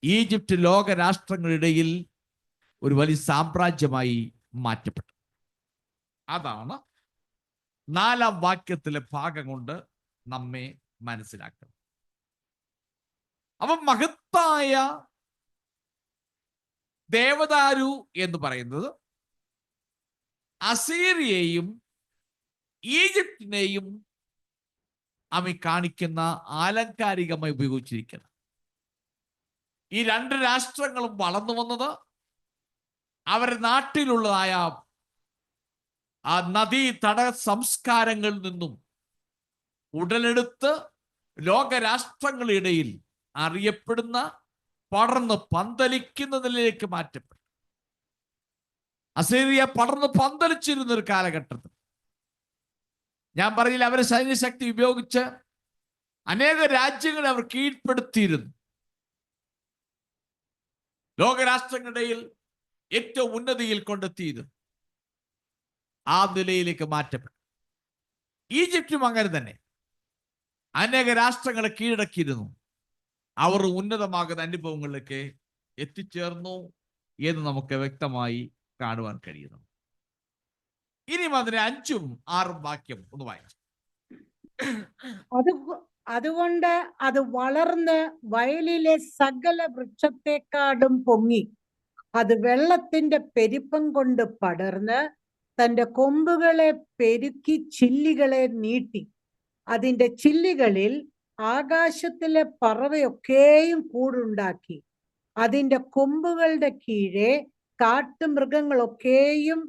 ഈജിപ്റ്റ് ലോകരാഷ്ട്രങ്ങളിടയിൽ ഒരു വലിയ സാമ്രാജ്യമായി മാറ്റപ്പെട്ടു. അതാണ് 4-ാം വാക്യത്തിലെ ഭാഗം കൊണ്ട് നമ്മെ മനസ്സിലാക്കുന്നത്. അപ്പൊ മഹത്തായ ദേവദാരു എന്ന് പറയുന്നത് അസീറിയയും ഈജിപ്തിനെയും അവ കാണിക്കുന്ന ആലങ്കാരികമായി ഉപയോഗിച്ചിരിക്കുന്നത്. ഈ 2 രാഷ്ട്രങ്ങളും വളർന്നു വന്നത് അവരുടെ നാട്ടിലുള്ളതായ ആ നദീ തട സംസ്കാരങ്ങളിൽ നിന്നും ഉടലെടുത്ത് ലോകരാഷ്ട്രങ്ങളിടയിൽ അറിയപ്പെടുന്ന, പടർന്ന് പന്തലിക്കുന്നതിലേക്ക് മാറ്റപ്പെട്ടു. അസീറിയ പടർന്ന് പന്തലിച്ചിരുന്ന ഒരു കാലഘട്ടത്തിൽ, ഞാൻ പറഞ്ഞില്ല, അവരെ സൈന്യശക്തി ഉപയോഗിച്ച് അനേക രാജ്യങ്ങളെ അവർ കീഴ്പ്പെടുത്തിയിരുന്നു. ലോകരാഷ്ട്രങ്ങളിടയിൽ ഏറ്റവും ഉന്നതിയിൽ കൊണ്ടെത്തിയിരുന്നു. ആ നിലയിലേക്ക് മാറ്റപ്പെട്ടു. ഈജിപ്തും അങ്ങനെ തന്നെ അനേക രാഷ്ട്രങ്ങളെ കീഴടക്കിയിരുന്നു. അവർ ഉന്നതമാകുന്ന അനുഭവങ്ങളിലേക്ക് എത്തിച്ചേർന്നു എന്ന് നമുക്ക് വ്യക്തമായി കാണുവാൻ കഴിയുന്നു. ഇനിയും അതിനെ 5ഉം 6ഉം വാക്യം ഒന്ന് വായിച്ചു. അതുകൊണ്ട് അത് വളർന്ന് വയലിലെ സകല വൃക്ഷത്തെക്കാളും പൊങ്ങി, അത് വെള്ളത്തിന്റെ പെരുപ്പം കൊണ്ട് പടർന്ന് തന്റെ കൊമ്പുകളെ പെരുക്കി ചില്ലികളെ നീട്ടി. അതിന്റെ ചില്ലികളിൽ ആകാശത്തിലെ പറവയൊക്കെയും കൂടുണ്ടാക്കി. അതിന്റെ കൊമ്പുകളുടെ കീഴെ കാട്ടുമൃഗങ്ങളൊക്കെയും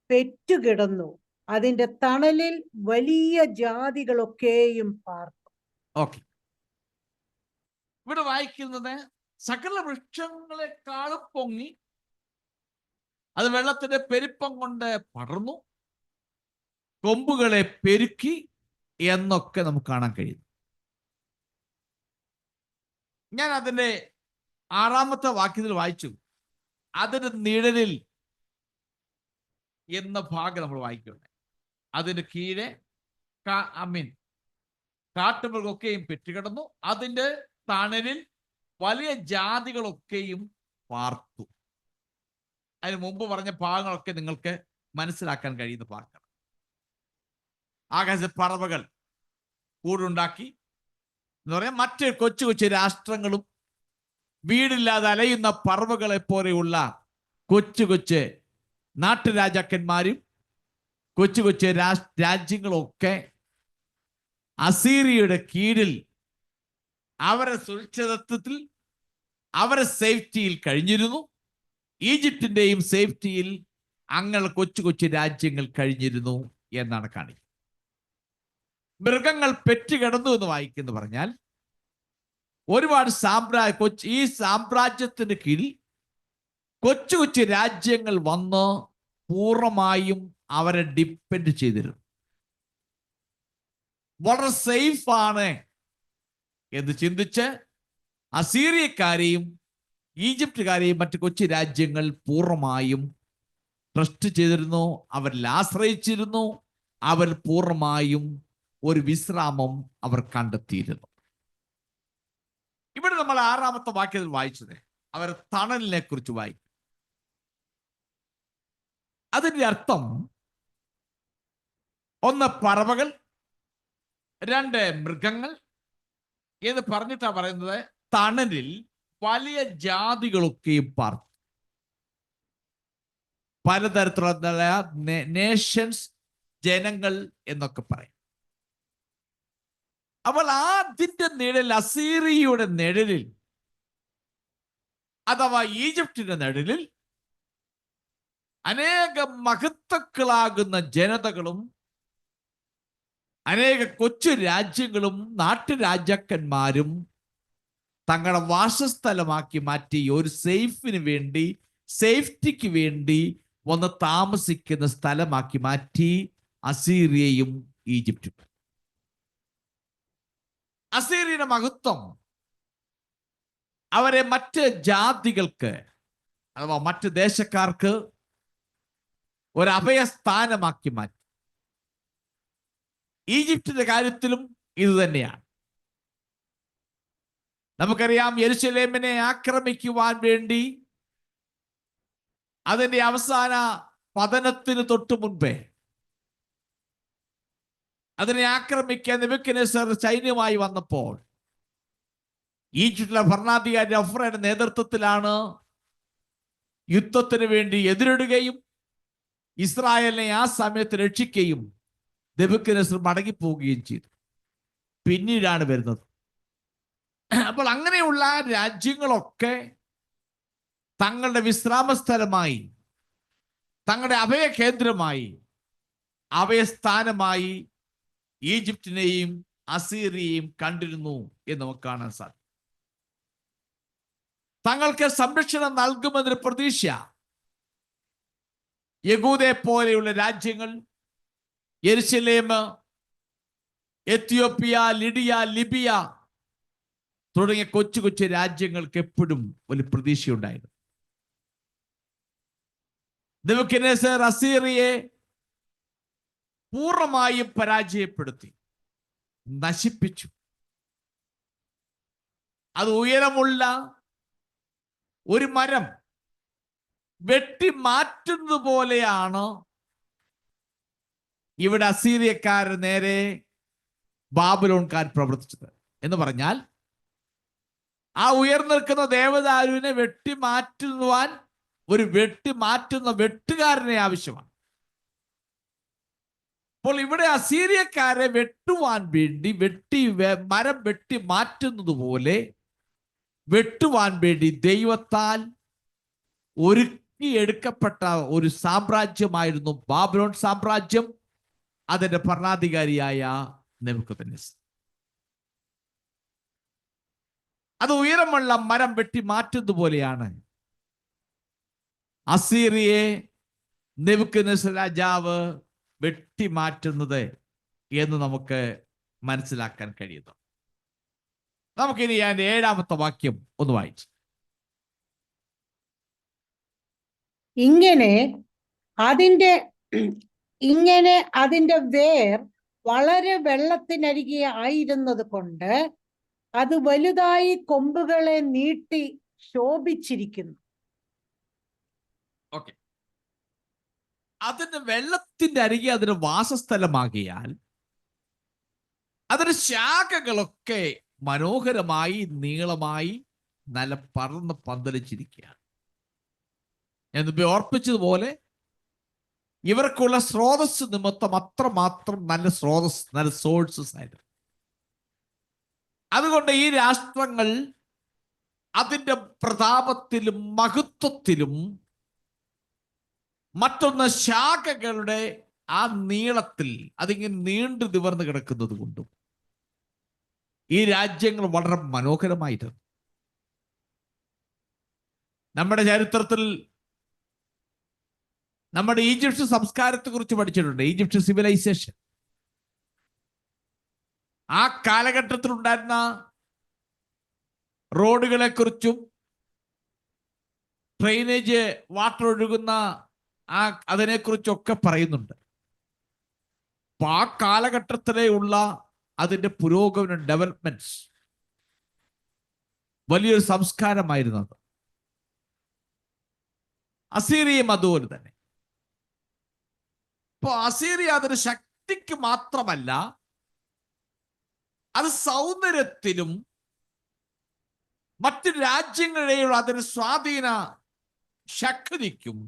പെറ്റുകിടന്നു. അതിന്റെ തണലിൽ വലിയ ജാതികളൊക്കെയും പാർത്തു. ഓക്കെ, ഇവിടെ വായിക്കുന്നത് സകല വൃക്ഷങ്ങളെക്കാളും പൊങ്ങി, അത് വെള്ളത്തിന്റെ പെരുപ്പം കൊണ്ട് പടർന്നു, കൊമ്പുകളെ പെരുക്കി എന്നൊക്കെ നമുക്ക് കാണാൻ കഴിയുന്നു. ഞാൻ അതിന്റെ 6ാമത്തെ വാക്യത്തിൽ വായിച്ചു, അതിന് നിഴലിൽ എന്ന ഭാഗം നമ്മൾ വായിക്കുന്നത്. അതിന് കീഴെ കാട്ടുമൃഗമൊക്കെയും പെറ്റുകിടന്നു, അതിന്റെ തണലിൽ വലിയ ജാതികളൊക്കെയും പാർത്തു. അതിന് മുമ്പ് പറഞ്ഞ ഭാഗങ്ങളൊക്കെ നിങ്ങൾക്ക് മനസ്സിലാക്കാൻ കഴിയുന്ന ഭാഗങ്ങൾ. ആകാശ പറവകൾ കൂടുണ്ടാക്കി എന്ന് പറയാൻ, മറ്റ് കൊച്ചു കൊച്ചു രാഷ്ട്രങ്ങളും വീടില്ലാതെ അലയുന്ന പറവകളെ പോലെയുള്ള കൊച്ചു കൊച്ച് നാട്ടുരാജാക്കന്മാരും കൊച്ചു കൊച്ചു രാജ്യങ്ങളൊക്കെ അസീറിയയുടെ കീഴിൽ അവരെ സുരക്ഷിതത്വത്തിൽ, അവരെ സേഫ്റ്റിയിൽ കഴിഞ്ഞിരുന്നു. ഈജിപ്തിന്റെയും സേഫ്റ്റിയിൽ അങ്ങനെ കൊച്ചു കൊച്ചു രാജ്യങ്ങൾ കഴിഞ്ഞിരുന്നു എന്നാണ് കാണിക്കുന്നത്. മൃഗങ്ങൾ പെറ്റുകിടന്നു എന്ന് വായിക്കുന്നു പറഞ്ഞാൽ, ഒരുപാട് ഈ സാമ്രാജ്യത്തിന് കീഴിൽ കൊച്ചു കൊച്ചു രാജ്യങ്ങൾ വന്ന് പൂർണ്ണമായും അവരെ ഡിപ്പെൻഡ് ചെയ്തിരുന്നു. വളരെ സേഫ് ആണ് എന്ന് ചിന്തിച്ച് അസീറിയക്കാരെയും ഈജിപ്തുകാരെയും മറ്റു കൊച്ചു രാജ്യങ്ങൾ പൂർണ്ണമായും ട്രസ്റ്റ് ചെയ്തിരുന്നു, അവരിൽ ആശ്രയിച്ചിരുന്നു. അവർ പൂർണ്ണമായും ഒരു വിശ്രാമം അവർ കണ്ടെത്തിയിരുന്നു. ഇവിടെ നമ്മൾ 6ാമത്തെ വാക്യത്തിൽ വായിച്ചത് അവർ തണലിനെ കുറിച്ച് വായിക്കും. അതിന്റെ അർത്ഥം 1 പറവകൾ, 2 മൃഗങ്ങൾ എന്ന് പറഞ്ഞിട്ടാ പറയുന്നത്. തണലിൽ വലിയ ജാതികളൊക്കെയും പാർത്തു. പലതരത്തിലുള്ള നേഷൻസ്, ജനങ്ങൾ എന്നൊക്കെ പറയും. അപ്പോൾ അതിന്റെ നിഴലിൽ, അസീറിയയുടെ നിഴലിൽ അഥവാ ഈജിപ്തിന്റെ നിഴലിൽ അനേക മഹത്തുക്കളാകുന്ന ജനതകളും അനേക കൊച്ചു രാജ്യങ്ങളും നാട്ടുരാജാക്കന്മാരും തങ്ങളുടെ വാസസ്ഥലമാക്കി മാറ്റി ഒരു സേഫ്റ്റിക്ക് വേണ്ടി വന്ന് താമസിക്കുന്ന സ്ഥലമാക്കി മാറ്റി അസീറിയയും ഈജിപ്തും. അസീറിയയുടെ മഹത്വം അവരെ മറ്റ് ജാതികൾക്ക് അഥവാ മറ്റ് ദേശക്കാർക്ക് ഒരു അഭയസ്ഥാനമാക്കി മാറ്റി. ഈജിപ്തിന്റെ കാര്യത്തിലും ഇത് തന്നെയാണ്. നമുക്കറിയാം, യെരുശലേമിനെ ആക്രമിക്കുവാൻ വേണ്ടി അതിന്റെ അവസാന പതനത്തിന് തൊട്ടു മുൻപേ അതിനെ ആക്രമിക്കാൻ നെബൂഖദ്നേസർ സൈന്യമായി വന്നപ്പോൾ ഈജിപ്തിലെ ഭരണാധികാരി അഫ്രയുടെ നേതൃത്വത്തിലാണ് യുദ്ധത്തിന് വേണ്ടി എതിരിടുകയും ഇസ്രായേലിനെ ആ സമയത്ത് രക്ഷിക്കുകയും നെബൂഖദ്നേസർ മടങ്ങിപ്പോവുകയും ചെയ്തു. പിന്നീടാണ് വരുന്നത്. അപ്പോൾ അങ്ങനെയുള്ള രാജ്യങ്ങളൊക്കെ തങ്ങളുടെ വിശ്രാമ സ്ഥലമായി, തങ്ങളുടെ അഭയകേന്ദ്രമായി, അഭയസ്ഥാനമായി ഈജിപ്തിനെയും അസീറിയയും കണ്ടിരുന്നു എന്ന് നമുക്ക് കാണാൻ സാധിക്കും. തങ്ങൾക്ക് സംരക്ഷണം നൽകുമെന്നൊരു പ്രതീക്ഷ യഹൂദയെ പോലെയുള്ള രാജ്യങ്ങൾ, യെരുശലേം, എത്യോപ്യ, ലിബിയ തുടങ്ങിയ കൊച്ചു കൊച്ചു രാജ്യങ്ങൾക്ക് എപ്പോഴും ഒരു പ്രതീക്ഷയുണ്ടായിരുന്നു. നെബൂഖദ്നേസർ അസീറിയയെ പൂർണ്ണമായും പരാജയപ്പെടുത്തി, നശിപ്പിച്ചു. അത് ഉയരമുള്ള ഒരു മരം വെട്ടി മാറ്റുന്നത് പോലെയാണ് ഇവിടെ അസീറിയക്കാർ നേരെ ബാബിലോൺകാർ പ്രവർത്തിച്ചത്. എന്ന് പറഞ്ഞാൽ ആ ഉയർന്നു നിൽക്കുന്ന ദേവദാരുവിനെ വെട്ടിമാറ്റുന്ന വെട്ടുകാരനെ ആവശ്യമാണ്. അപ്പോൾ ഇവിടെ അസീറിയക്കാരെ വെട്ടുവാൻ വേണ്ടി മരം വെട്ടി മാറ്റുന്നത് പോലെ വെട്ടുവാൻ വേണ്ടി ദൈവത്താൽ ഒരുക്കിയെടുക്കപ്പെട്ട ഒരു സാമ്രാജ്യമായിരുന്നു ബാബിലോൺ സാമ്രാജ്യം, അതിന്റെ ഭരണാധികാരിയായ നെബൂഖദ്നേസർ. അത് ഉയരമുള്ള മരം വെട്ടി മാറ്റുന്നത് പോലെയാണ് അസീറിയെ നെബൂഖദ്നേസർ രാജാവ് വെട്ടിമാറ്റുന്നത് എന്ന് നമുക്ക് മനസ്സിലാക്കാൻ കഴിയുന്നു. നമുക്കിനി അതിന്റെ 7-ാമത്തെ വാക്യം ഒന്ന് വായിച്ചു. ഇങ്ങനെ അതിന്റെ വേർ വളരെ വെള്ളത്തിനരികെ ആയിരുന്നത് കൊണ്ട് അത് വലുതായി കൊമ്പുകളെ നീട്ടി ശോഭിച്ചിരിക്കുന്നു. ഓക്കെ, അതിന് വെള്ളത്തിന്റെ അരികെ അതിന് വാസസ്ഥലമാകിയാൽ അതിന് ശാഖകളൊക്കെ മനോഹരമായി നീളമായി നല്ല പറന്ന് പന്തലിച്ചിരിക്കുകയാണ്. ഞാൻ ഓർപ്പിച്ചതുപോലെ ഇവർക്കുള്ള സ്രോതസ് നിമിത്തം അത്രമാത്രം നല്ല സോഴ്സസ് ആയിരുന്നു. അതുകൊണ്ട് ഈ രാഷ്ട്രങ്ങൾ അതിൻ്റെ പ്രതാപത്തിലും മഹത്വത്തിലും, മറ്റൊന്ന് ശാഖകളുടെ ആ നീളത്തിൽ അതിങ്ങനെ നീണ്ടു നിവർന്ന് കിടക്കുന്നത് കൊണ്ടും ഈ രാജ്യങ്ങൾ വളരെ മനോഹരമായിരുന്നു. നമ്മുടെ ചരിത്രത്തിൽ നമ്മുടെ ഈജിപ്ഷ്യൻ സംസ്കാരത്തെ കുറിച്ച് പഠിച്ചിട്ടുണ്ട്, ഈജിപ്ഷ്യൻ സിവിലൈസേഷൻ. ആ കാലഘട്ടത്തിൽ ഉണ്ടായിരുന്ന റോഡുകളെ കുറിച്ചും ഡ്രെയിനേജ് വാട്ടർ ഒഴുകുന്ന അതിനെക്കുറിച്ചൊക്കെ പറയുന്നുണ്ട്. അപ്പൊ ആ കാലഘട്ടത്തിലെ ഉള്ള അതിന്റെ പുരോഗമന ഡെവലപ്മെന്റ്സ് വലിയൊരു സംസ്കാരമായിരുന്നു അത്. അസീറിയയും അതുപോലെ തന്നെ. ഇപ്പൊ അസീറിയ അതൊരു ശക്തിക്ക് മാത്രമല്ല, അത് സൗന്ദര്യത്തിലും മറ്റു രാജ്യങ്ങളുടെയുള്ള അതിന് സ്വാധീന ശക്തിക്കും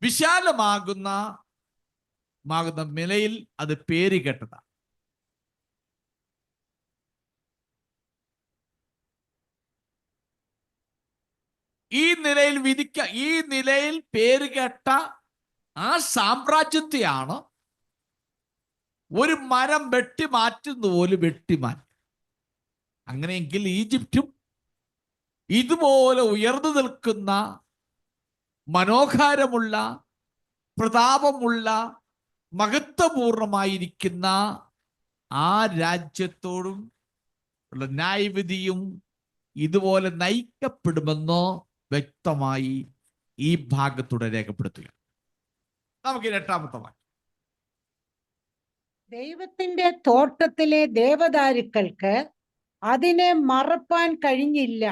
വിശാലമാകുന്ന നിലയിൽ അത് പേരുകേട്ടതാണ്. ഈ നിലയിൽ പേര് കേട്ട ആ സാമ്രാജ്യത്തെയാണ് ഒരു മരം വെട്ടി മാറ്റുന്ന പോലും വെട്ടിമാറ്റി. അങ്ങനെയെങ്കിൽ ഈജിപ്തും ഇതുപോലെ ഉയർന്നു നിൽക്കുന്ന മനോഹാരമുള്ള പ്രതാപമുള്ള മഹത്വപൂർണമായിരിക്കുന്ന ആ രാജ്യത്തോടും ഉള്ള ന്യായവിധിയും ഇതുപോലെ നയിക്കപ്പെടുമെന്നോ വ്യക്തമായി ഈ ഭാഗത്തൂടെ രേഖപ്പെടുത്തുക. നമുക്ക് 8-ാമത്തെ വാക്യം. ദൈവത്തിന്റെ തോട്ടത്തിലെ ദേവദാരുക്കൾക്ക് അതിനെ മറപ്പാൻ കഴിഞ്ഞില്ല.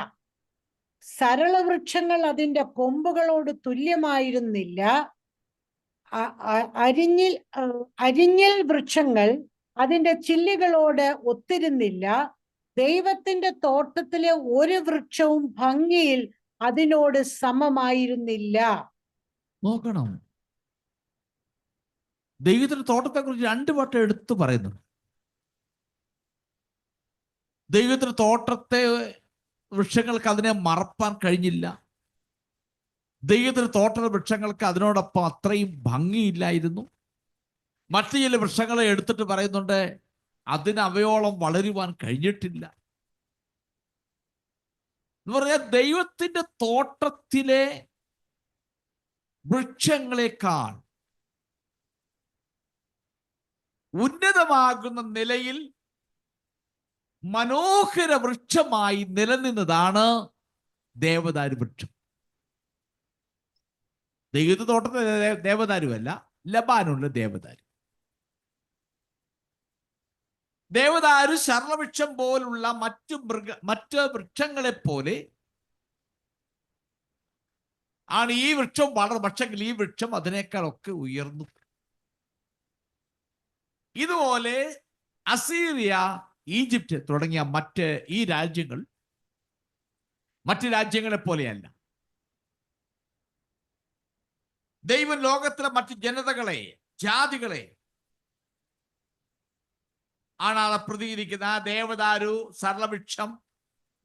സരളവൃക്ഷങ്ങൾ അതിന്റെ കൊമ്പുകളോട് തുല്യമായിരുന്നില്ല. അരിഞ്ഞിൽ വൃക്ഷങ്ങൾ അതിന്റെ ചില്ലികളോട് ഒത്തിരുന്നില്ല. ദൈവത്തിന്റെ തോട്ടത്തിലെ ഒരു വൃക്ഷവും ഭംഗിയിൽ അതിനോട് സമമായിരുന്നില്ല. നോക്കണം, ദൈവത്തിന്റെ തോട്ടത്തെ കുറിച്ച് 2 വട്ടം എടുത്തു പറയുന്നു. ദൈവത്തിന്റെ തോട്ടത്തെ വൃക്ഷങ്ങൾക്ക് അതിനെ മറപ്പാൻ കഴിഞ്ഞില്ല. ദൈവത്തിന്റെ തോട്ട വൃക്ഷങ്ങൾക്ക് അതിനോടൊപ്പം അത്രയും ഭംഗിയില്ലായിരുന്നു. മറ്റു ചില വൃക്ഷങ്ങളെ എടുത്തിട്ട് പറയുന്നുണ്ട് അതിന് അവയോളം വളരുവാൻ കഴിഞ്ഞിട്ടില്ല എന്ന് പറഞ്ഞാൽ ദൈവത്തിന്റെ തോട്ടത്തിലെ വൃക്ഷങ്ങളെക്കാൾ ഉന്നതമാകുന്ന നിലയിൽ മനോഹര വൃക്ഷമായി നിലനിന്നതാണ് ദേവദാരു വൃക്ഷം. ദൈവത്തിന്റെ തോട്ടത്തിലെ ദേവദാരുവല്ല, ലബാനോണിലെ ദേവദാരു. ദേവദാരു ശർവവൃക്ഷം പോലുള്ള മറ്റ് വൃക്ഷങ്ങളെ പോലെ ആണ് ഈ വൃക്ഷം വളർന്നു. പക്ഷെങ്കിൽ ഈ വൃക്ഷം അതിനേക്കാളൊക്കെ ഉയർന്നു. ഇതുപോലെ അസീറിയ, ഈജിപ്റ്റ് തുടങ്ങിയ ഈ രാജ്യങ്ങൾ മറ്റ് രാജ്യങ്ങളെ പോലെയല്ല. ദൈവം ലോകത്തിലെ മറ്റ് ജനതകളെ, ജാതികളെ ആണ് അത് പ്രതികരിക്കുന്ന. ആ ദേവദാരു, സരളവൃക്ഷം,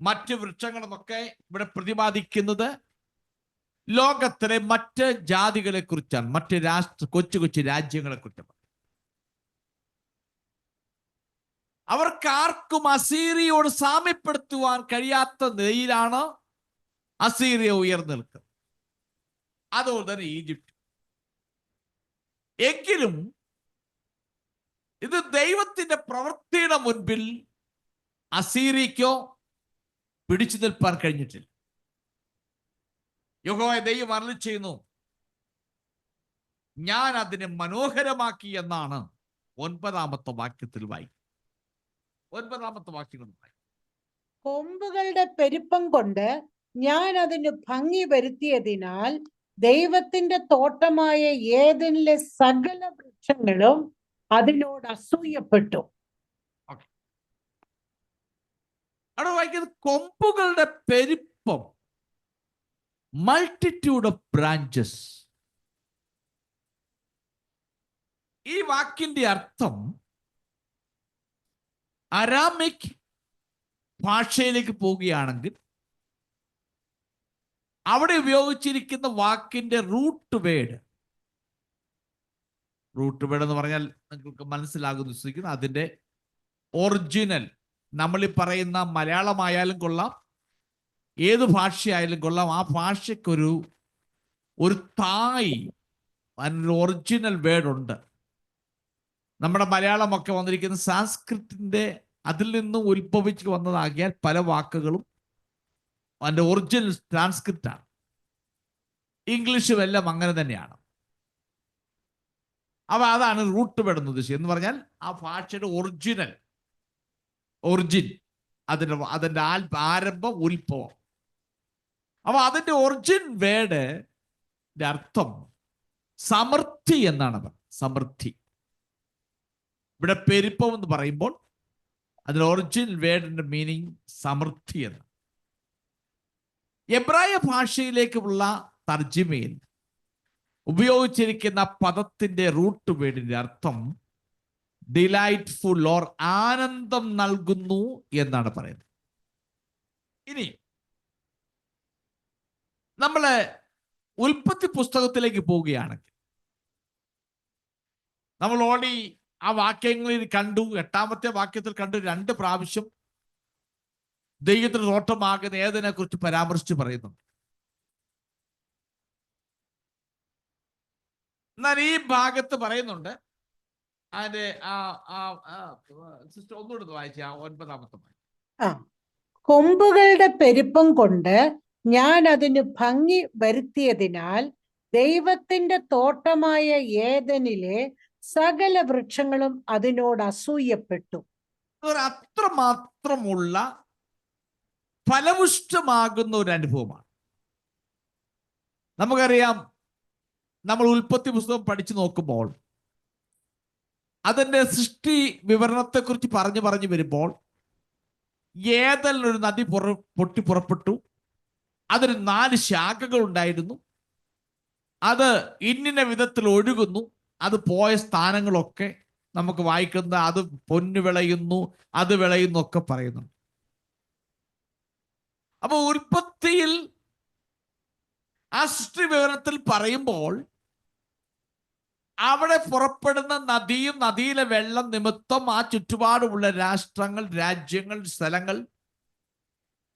മറ്റ് വൃക്ഷങ്ങളുമൊക്കെ ഇവിടെ പ്രതിപാദിക്കുന്നത് ലോകത്തിലെ മറ്റ് ജാതികളെ കുറിച്ചാണ്, മറ്റ് കൊച്ചു കൊച്ചു രാജ്യങ്ങളെ കുറിച്ചാണ്. അവർക്കാർക്കും അസീറിയോട് സാമ്യപ്പെടുത്തുവാൻ കഴിയാത്ത നിലയിലാണ് അസീറിയ ഉയർന്നു നിൽക്കുന്നത്. അതുപോലെ തന്നെ ഈജിപ്റ്റ്. എങ്കിലും ഇത് ദൈവത്തിന്റെ പ്രവൃത്തിയുടെ മുൻപിൽ അസീറിയക്കോ പിടിച്ചു നിൽപ്പാൻ കഴിഞ്ഞിട്ടില്ല. യഹോവ ദൈവം അരുളി ചെയ്യുന്നു, ഞാൻ അതിനെ മനോഹരമാക്കി എന്നാണ് 9-ാമത്തെ വാക്യത്തിൽ വായിക്കും. 9-ാമത്തെ വാക്യം. കൊമ്പുകളുടെ പെരുപ്പം കൊണ്ട് ഞാൻ അതിന് ഭംഗി വരുത്തിയതിനാൽ ദൈവത്തിന്റെ തോട്ടമായ ഏദനിലെ സകല വൃക്ഷങ്ങളും അതിനോട് അസൂയപ്പെട്ടു. അവിടെ വായിക്കുന്നത് കൊമ്പുകളുടെ പെരുപ്പം, മൾട്ടിറ്റ്യൂഡ് ഓഫ് ബ്രാഞ്ചസ്. ഈ വാക്കിന്റെ അർത്ഥം അരാമിക് ഭാഷയിലേക്ക് പോവുകയാണെങ്കിൽ അവിടെ ഉപയോഗിച്ചിരിക്കുന്ന വാക്കിന്റെ റൂട്ട് വേർഡ് എന്ന് പറഞ്ഞാൽ നിങ്ങൾക്ക് മനസ്സിലാകുന്നു വിശ്വസിക്കുന്നു. അതിന്റെ ഒറിജിനൽ, നമ്മളീ പറയുന്ന മലയാളമായാലും കൊള്ളാം, ഏത് ഭാഷയായാലും കൊള്ളാം, ആ ഭാഷയ്ക്കൊരു തായ്, അതിനൊരു ഒറിജിനൽ വേർഡ് ഉണ്ട്. നമ്മുടെ മലയാളമൊക്കെ വന്നിരിക്കുന്ന സാൻസ്ക്രിറ്റിന്റെ അതിൽ നിന്നും ഉത്ഭവിച്ച് വന്നതാകിയാൽ പല വാക്കുകളും അതിൻ്റെ ഒറിജിനൽ സാൻസ്ക്രിറ്റാണ്. ഇംഗ്ലീഷും എല്ലാം അങ്ങനെ തന്നെയാണ്. അതാണ് റൂട്ട് വേർഡ് എന്ന് പറഞ്ഞാൽ ആ ഭാഷയുടെ ഒറിജിൻ, അതിൻ്റെ ആരംഭം, ഉത്ഭവം. അതിൻ്റെ ഒറിജിൻ വേർഡിന്റെ അർത്ഥം സമൃദ്ധി എന്നാണ്. സമൃദ്ധി. ഇവിടെ പെരുപ്പം എന്ന് പറയുമ്പോൾ അതിന്റെ ഒറിജിനൽ വേർഡിന്റെ മീനിങ് സമൃദ്ധി എന്ന്. എബ്രായ ഭാഷയിലേക്കുള്ള തർജിമയിൽ ഉപയോഗിച്ചിരിക്കുന്ന പദത്തിന്റെ റൂട്ട് വേർഡിന്റെ അർത്ഥം ഡിലൈറ്റ്ഫുൾ ഓർ ആനന്ദം നൽകുന്നു എന്നാണ് പറയുന്നത്. ഇനി നമ്മള് ഉൽപ്പത്തി പുസ്തകത്തിലേക്ക് പോവുകയാണെങ്കിൽ നമ്മൾ ഓടി ആ വാക്യങ്ങളിൽ കണ്ടു, 8-ാമത്തെ വാക്യത്തിൽ കണ്ടു 2 പ്രാവശ്യം ദൈവത്തിന്റെ തോട്ടമാകുന്ന ഏതിനെ കുറിച്ച് പരാമർശിച്ച് പറയുന്നുണ്ട്. എന്നാൽ ഈ ഭാഗത്ത് പറയുന്നുണ്ട്, അതിന്റെ സിസ്റ്റർ ഒന്നുകൂടെ വായിച്ച 9-ാമത്തെ കൊമ്പുകളുടെ പെരുപ്പം കൊണ്ട് ഞാൻ അതിന് ഭംഗി വരുത്തിയതിനാൽ ദൈവത്തിന്റെ തോട്ടമായ ഏദനിലെ സകല വൃക്ഷങ്ങളും അതിനോട് അസൂയപ്പെട്ടു. അത്രമാത്രമുള്ള ഫലപുഷ്ടമാകുന്ന ഒരു അനുഭവമാണ്. നമുക്കറിയാം, നമ്മൾ ഉൽപ്പത്തി പുസ്തകം പഠിച്ചു നോക്കുമ്പോൾ അതിന്റെ സൃഷ്ടി വിവരണത്തെക്കുറിച്ച് പറഞ്ഞു വരുമ്പോൾ ഏതെല്ലാം ഒരു നദി പൊട്ടി പുറപ്പെട്ടു. അതിന് 4 ശാഖകൾ ഉണ്ടായിരുന്നു. അത് ഇന്നിന വിധത്തിൽ ഒഴുകുന്നു. അത് പോയ സ്ഥാനങ്ങളൊക്കെ നമുക്ക് വായിക്കുന്ന, അത് പൊന്നു വിളയുന്നു, അത് വിളയുന്നു ഒക്കെ പറയുന്നു. അപ്പൊ ഉൽപ്പത്തിയിൽ ആ സൃഷ്ടി വിവരണത്തിൽ പറയുമ്പോൾ അവിടെ പുറപ്പെടുന്ന നദിയും നദിയിലെ വെള്ളം നിമിത്തം ആ ചുറ്റുപാടുമുള്ള രാഷ്ട്രങ്ങൾ, രാജ്യങ്ങൾ, സ്ഥലങ്ങൾ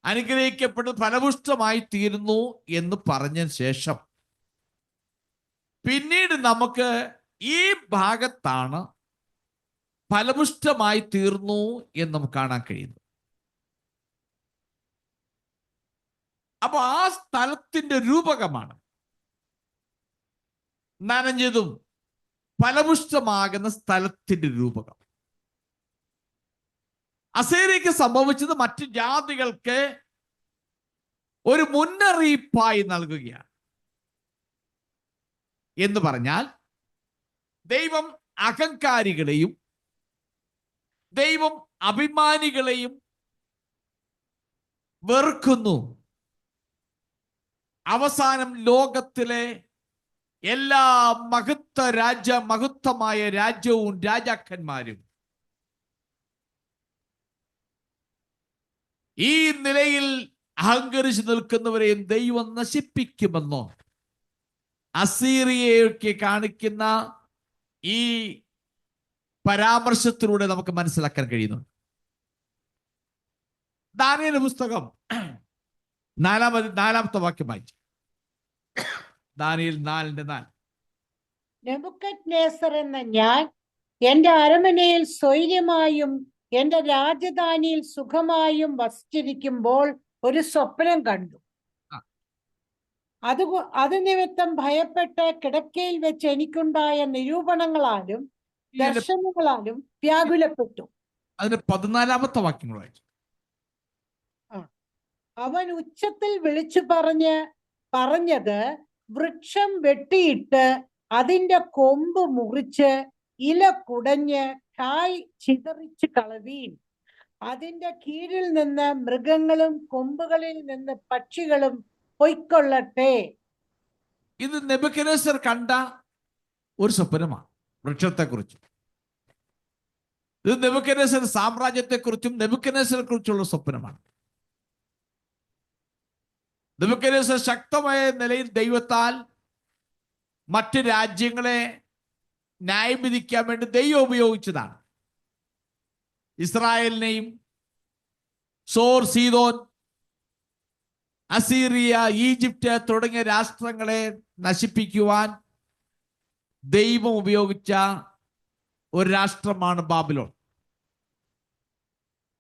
അനുഗ്രഹിക്കപ്പെട്ട് ഫലപുഷ്ടമായി തീരുന്നു എന്ന് പറഞ്ഞതിന് ശേഷം പിന്നീട് നമുക്ക് ഈ ഭാഗത്താണ് ഫലപുഷ്ടമായി തീർന്നു എന്ന് നമുക്ക് കാണാൻ കഴിയുന്നു. അപ്പൊ ആ സ്ഥലത്തിന്റെ രൂപകമാണ് നനഞ്ഞതും ഫലപുഷ്ടമാകുന്ന സ്ഥലത്തിന്റെ രൂപകം. അസീറിയക്ക് സംഭവിച്ചത് മറ്റു ജാതികൾക്ക് ഒരു മുന്നറിയിപ്പായി നൽകുകയാണ്. എന്ന് പറഞ്ഞാൽ ദൈവം അഹങ്കാരികളെയും ദൈവം അഭിമാനികളെയും വെറുക്കുന്നു. അവസാനം ലോകത്തിലെ എല്ലാ മഹത്വമായ രാജ്യവും രാജാക്കന്മാരും ഈ നിലയിൽ അഹങ്കരിച്ചു നിൽക്കുന്നവരെയും ദൈവം നശിപ്പിക്കുമെന്നോ അസീറിയയ്ക്ക് കാണിക്കുന്ന ഈ പരാമർശത്തിലൂടെ നമുക്ക് മനസ്സിലാക്കാൻ കഴിയുന്നുണ്ട്. ദാനിയേൽ പുസ്തകം 4-ാമത്തെ വാക്യം വായിച്ചു. ദാനിയേൽ 4:4. നെബൂഖദ്നേസർ എന്ന ഞാൻ എന്റെ അരമനയിൽ സ്വൈര്യമായും എന്റെ രാജധാനിയിൽ സുഖമായും വസിച്ചിരിക്കുമ്പോൾ ഒരു സ്വപ്നം കണ്ടു. അത് നിമിത്തം ഭയപ്പെട്ട് കിടക്കയിൽ വെച്ച് എനിക്കുണ്ടായ നിരൂപണങ്ങളാലും ദർശനങ്ങളാലും വ്യാകുലപ്പെട്ടു. അതിന് 14-ാമത്തെ വാക്യങ്ങൾ വായിച്ചു. അവൻ ഉച്ചത്തിൽ വിളിച്ചു പറഞ്ഞത് വൃക്ഷം വെട്ടിയിട്ട് അതിന്റെ കൊമ്പ് മുറിച്ച് ഇല കുടഞ്ഞ് കായ് ചിതറിച്ച് കളവീൻ. അതിന്റെ കീഴിൽ നിന്ന് മൃഗങ്ങളും കൊമ്പുകളിൽ നിന്ന് പക്ഷികളും പൊയ്ക്കൊള്ളട്ടെ. ഇത് നെബൂഖദ്നേസർ കണ്ട ഒരു സ്വപ്നമാണ് വൃക്ഷത്തെക്കുറിച്ച്. ഇത് നെബൂഖദ്നേസർ സാമ്രാജ്യത്തെക്കുറിച്ചും നെബൂഖദ്നേസറെ കുറിച്ചുള്ള സ്വപ്നമാണ്. നെബൂഖദ്നേസർ ശക്തമായ നിലയിൽ ദൈവത്താൽ മറ്റ് രാജ്യങ്ങളെ ന്യായം വിധിക്കാൻ വേണ്ടി ദൈവം ഉപയോഗിച്ചതാണ്. ഇസ്രായേലിനെയും സോർ, സീദോൻ, അസീറിയ, ഈജിപ്റ്റ് തുടങ്ങിയ രാഷ്ട്രങ്ങളെ നശിപ്പിക്കുവാൻ ദൈവം ഉപയോഗിച്ച ഒരു രാഷ്ട്രമാണ് ബാബിലോൺ.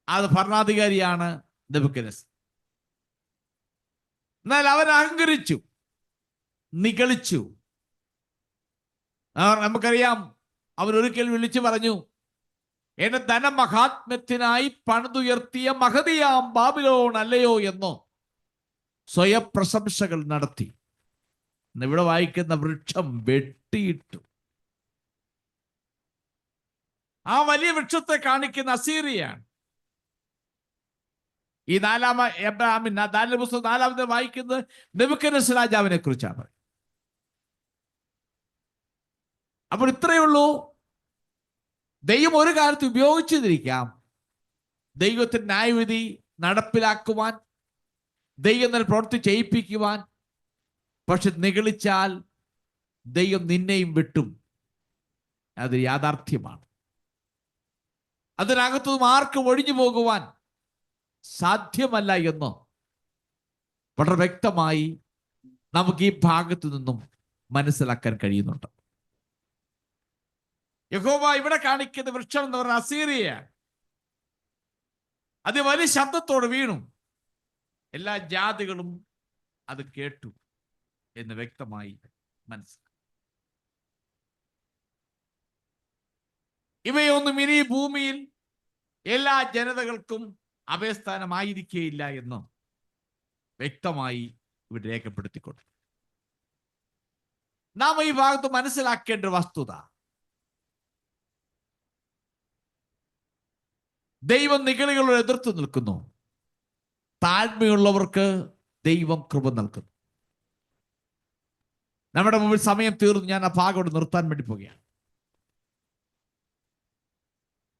അത് ഭരണാധികാരിയാണ് നെബൂഖദ്നേസർ. എന്നാൽ അവൻ അഹങ്കരിച്ചു, നിഗളിച്ചു. നമുക്കറിയാം, അവൻ ഒരിക്കൽ വിളിച്ചു പറഞ്ഞു, എന്റെ ധനമഹാത്മ്യത്തിനായി പണിതുയർത്തിയ മഹതിയാം ബാബിലോൺ അല്ലയോ എന്നോ സ്വയപ്രശംസകൾ നടത്തി. ഇവിടെ വായിക്കുന്ന വൃക്ഷം വെട്ടിയിട്ടു. ആ വലിയ വൃക്ഷത്തെ കാണിക്കുന്ന അസീറിയാണ്. ഈ 4-ാമത്തെ പുസ്തകം 4-ാമത്തെ വായിക്കുന്നത് നെബൂഖദ്നേസർ രാജാവിനെ കുറിച്ചാണ്. അപ്പോൾ ഇത്രയേ ഉള്ളൂ. ദൈവം ഒരു കാലത്ത് ഉപയോഗിച്ചിരിക്കാം ദൈവത്തിന്റെ ന്യായവിധി നടപ്പിലാക്കുവാൻ, ദൈവം പ്രവൃത്തി ചെയ്യിപ്പിക്കുവാൻ, പക്ഷെ നിഗളിച്ചാൽ ദൈവം നിന്നെയും വെട്ടും. അത് യാഥാർത്ഥ്യമാണ്. അതിനകത്തുനിന്നും ആർക്കും ഒഴിഞ്ഞു പോകുവാൻ സാധ്യമല്ല എന്ന് വളരെ വ്യക്തമായി നമുക്ക് ഈ ഭാഗത്തു നിന്നും മനസ്സിലാക്കാൻ കഴിയുന്നുണ്ട്. യഹോവ ഇവിടെ കാണിക്കുന്ന വൃക്ഷം എന്ന് പറഞ്ഞ അസീറിയയാണ്. അത് വലിയ ശബ്ദത്തോട് വീണു, എല്ലാ ജാതികളും അത് കേട്ടു എന്ന് വ്യക്തമായി മനസ്സിലാക്കി. ഇവയൊന്നും ഇനി ഭൂമിയിൽ എല്ലാ ജനതകൾക്കും അഭയസ്ഥാനമായിരിക്കുകയില്ല എന്ന് വ്യക്തമായി ഇവിടെ രേഖപ്പെടുത്തിക്കൊണ്ട് നാം ഈ ഭാഗത്ത് മനസ്സിലാക്കേണ്ട വസ്തുത, ദൈവം നിഗളികളോട് എതിർത്ത് നിൽക്കുന്നു. താഴ്മയുള്ളവർക്ക് ദൈവം കൃപ നൽകുന്നു. നമ്മുടെ മുമ്പിൽ സമയം തീർന്നു. ഞാൻ ആ ഭാഗം നിർത്താൻ വേണ്ടി പോവുകയാണ്.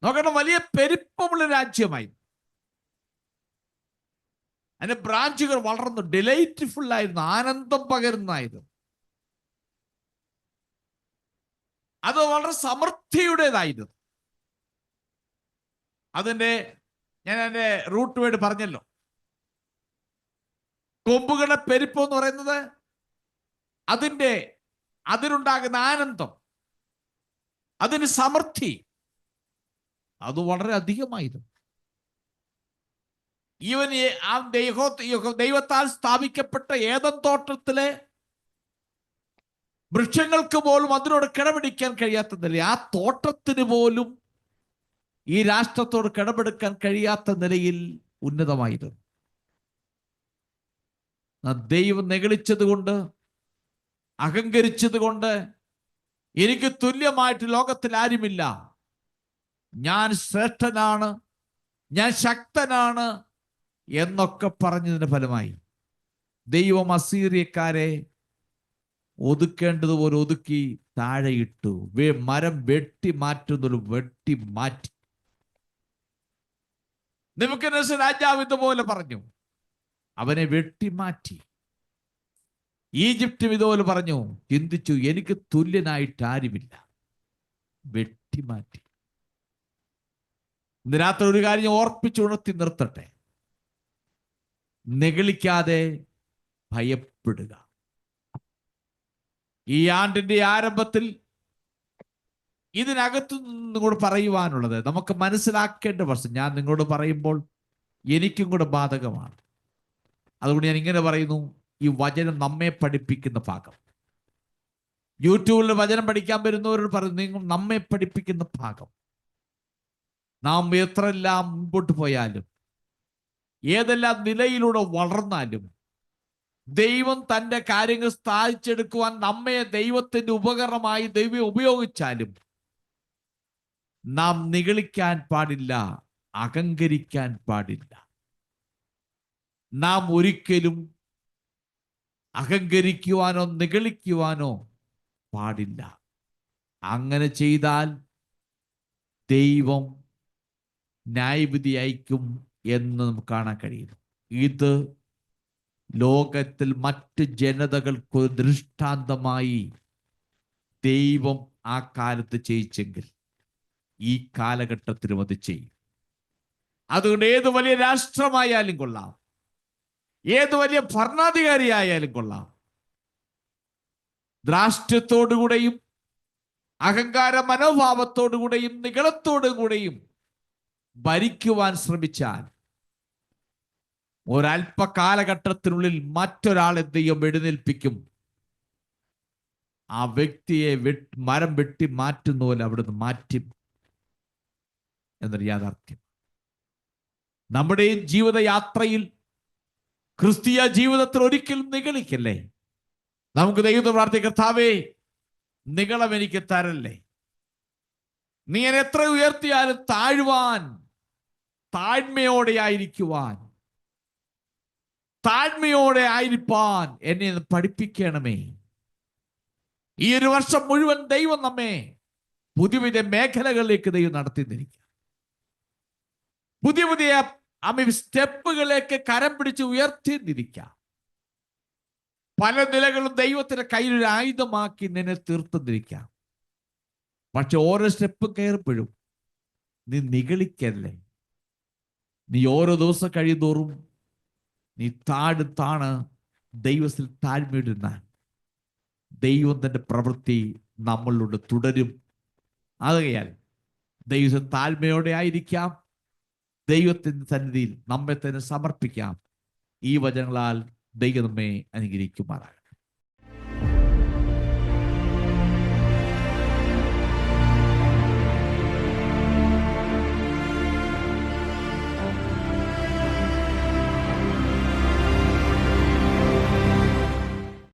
നോക്കണം, വലിയ പെരുപ്പമുള്ള രാജ്യമായി. അതിന്റെ ബ്രാഞ്ചുകൾ വളർന്നു, ഡിലൈറ്റ്ഫുൾ ആയിരുന്നു, ആനന്ദം പകരുന്നതായിരുന്നു. അത് വളരെ സമൃദ്ധിയുടേതായിരുന്നു. ഞാൻ എൻ്റെ റൂട്ട് വേർഡ് പറഞ്ഞല്ലോ. കൊമ്പുകളുടെ പെരുപ്പം എന്ന് പറയുന്നത് അതിനുണ്ടാകുന്ന ആനന്ദം, അതിന് സമൃദ്ധി, അത് വളരെ അധികമായിരുന്നു. ഈവൻ ദൈവത്താൽ സ്ഥാപിക്കപ്പെട്ട ഏദൻ തോട്ടത്തിലെ വൃക്ഷങ്ങൾക്ക് പോലും അതിനോട് കിടപിടിക്കാൻ കഴിയാത്ത നില, ആ തോട്ടത്തിന് പോലും ഈ രാഷ്ട്രത്തോട് കിടപെടുക്കാൻ കഴിയാത്ത നിലയിൽ ഉന്നതമായിരുന്നു. ദൈവം നിഗളിച്ചത് കൊണ്ട്, അഹങ്കരിച്ചത് കൊണ്ട്, എനിക്ക് തുല്യമായിട്ട് ലോകത്തിൽ ആരുമില്ല, ഞാൻ ശ്രേഷ്ഠനാണ്, ഞാൻ ശക്തനാണ് എന്നൊക്കെ പറഞ്ഞതിന്റെ ഫലമായി ദൈവം അസീറിയക്കാരെ ഒതുക്കേണ്ടതുപോലെ ഒതുക്കി താഴെയിട്ടു. മരം വെട്ടി മാറ്റുന്നൊരു വെട്ടി മാറ്റി. നെബൂഖദ്നേസർ രാജാവ് ഇതുപോലെ പറഞ്ഞു, അവനെ വെട്ടിമാറ്റി. ഈജിപ്തും ഇതുപോലെ പറഞ്ഞു, ചിന്തിച്ചു, എനിക്ക് തുല്യനായിട്ട് ആരുമില്ല, വെട്ടിമാറ്റി. ഇന്ന് രാത്രി ഒരു കാര്യം ഓർപ്പിച്ചുണർത്തി നിർത്തട്ടെ, നിഗളിക്കാതെ ഭയപ്പെടുക. ഈ ആണ്ടിന്റെ ആരംഭത്തിൽ ഇതിനകത്തു നിന്നും കൂടെ പറയുവാനുള്ളത്, നമുക്ക് മനസ്സിലാക്കേണ്ട വസ്തു ഞാൻ നിങ്ങളോട് പറയുമ്പോൾ എനിക്കും കൂടെ ബാധകമാണ്. അതുകൊണ്ട് ഞാൻ ഇങ്ങനെ പറയുന്നു, ഈ വചനം നമ്മെ പഠിപ്പിക്കുന്ന ഭാഗം. യൂട്യൂബിൽ വചനം പഠിക്കാൻ വരുന്നവരോട് പറയുന്നു, നിങ്ങൾ നമ്മെ പഠിപ്പിക്കുന്ന ഭാഗം. നാം എത്രയെല്ലാം മുമ്പോട്ട് പോയാലും, ഏതെല്ലാം നിലയിലൂടെ വളർന്നാലും, ദൈവം തൻ്റെ കാര്യങ്ങൾ സ്ഥാപിച്ചെടുക്കുവാൻ നമ്മെ ദൈവത്തിന്റെ ഉപകരണമായി ദൈവം ഉപയോഗിച്ചാലും നാം നിഗളിക്കാൻ പാടില്ല, അഹങ്കരിക്കാൻ പാടില്ല. നാം ഒരിക്കലും അഹങ്കരിക്കുവാനോ നിഗളിക്കുവാനോ പാടില്ല. അങ്ങനെ ചെയ്താൽ ദൈവം ന്യായവിധി അയക്കും എന്ന് നമുക്ക് കാണാൻ കഴിയുന്നു. ഇത് ലോകത്തിൽ മറ്റ് ജനതകൾക്ക് ദൃഷ്ടാന്തമായി ദൈവം ആ കാലത്ത് ചെയ്യിച്ചെങ്കിൽ ഈ കാലഘട്ടത്തിലും അത് ചെയ്യും. അതുകൊണ്ട് ഏത് വലിയ രാഷ്ട്രമായാലും കൊള്ളാം, ഏത് വലിയ ഭരണാധികാരിയായാലും കൊള്ളാം, ധാർഷ്ട്യത്തോടുകൂടെയും അഹങ്കാര മനോഭാവത്തോടുകൂടെയും നിഗളത്തോടുകൂടെയും ഭരിക്കുവാൻ ശ്രമിച്ചാൽ ഒരല്പ കാലഘട്ടത്തിനുള്ളിൽ മറ്റൊരാളെ ദൈവം എഴുന്നേൽപ്പിക്കും. ആ വ്യക്തിയെ മരം വെട്ടി മാറ്റുന്ന പോലെ അവിടുന്ന് മാറ്റും എന്നൊരു യാഥാർത്ഥ്യം. നമ്മുടെ ജീവിതയാത്രയിൽ, ക്രിസ്തീയ ജീവിതത്തിൽ ഒരിക്കലും നിഗളിക്കല്ലേ. നമുക്ക് ദൈവത്തെ പ്രാർത്ഥിക്കാം, കർത്താവേ നിഗളം എനിക്ക് തരല്ലേ. നീ എന്നെ എത്ര ഉയർത്തിയാലും താഴ്വാൻ, താഴ്മയോടെ ആയിരിക്കുവാൻ, താഴ്മയോടെ ആയിരിക്കാൻ എന്നെ പഠിപ്പിക്കണമേ. ഈ ഒരു വർഷം മുഴുവൻ ദൈവം നമ്മെ പുതിയ പുതിയ മേഖലകളിലേക്ക് ദൈവം നടത്തിയിരിക്കുക. പുതിയ പുതിയ സ്റ്റെപ്പുകളിലേക്ക് കരം പിടിച്ച് ഉയർത്തിയിരിക്കാം. പല നിലകളും ദൈവത്തിന്റെ കയ്യിൽ ഒരു ആയുധമാക്കി നിന്നെ തീർത്തുന്നിരിക്കാം. പക്ഷെ ഓരോ സ്റ്റെപ്പ് കയറുമ്പോഴും നീ നിഗളിക്കല്ലേ. നീ ഓരോ ദിവസം കഴിയുന്തോറും നീ താണ് ദൈവത്തിൽ താഴ്മയിടുന്നാൽ ദൈവം തന്റെ പ്രവൃത്തി നമ്മളിലൂടെ തുടരും. ആകയാൽ ദൈവം താഴ്മയോടെ ആയിരിക്കാം. ദൈവത്തിന്റെ സന്നിധിയിൽ നമ്മെ തന്നെ സമർപ്പിക്കാം. ഈ വചനങ്ങളാൽ ദൈവം നമ്മെ അനുഗ്രഹിക്കുമാറാകട്ടെ.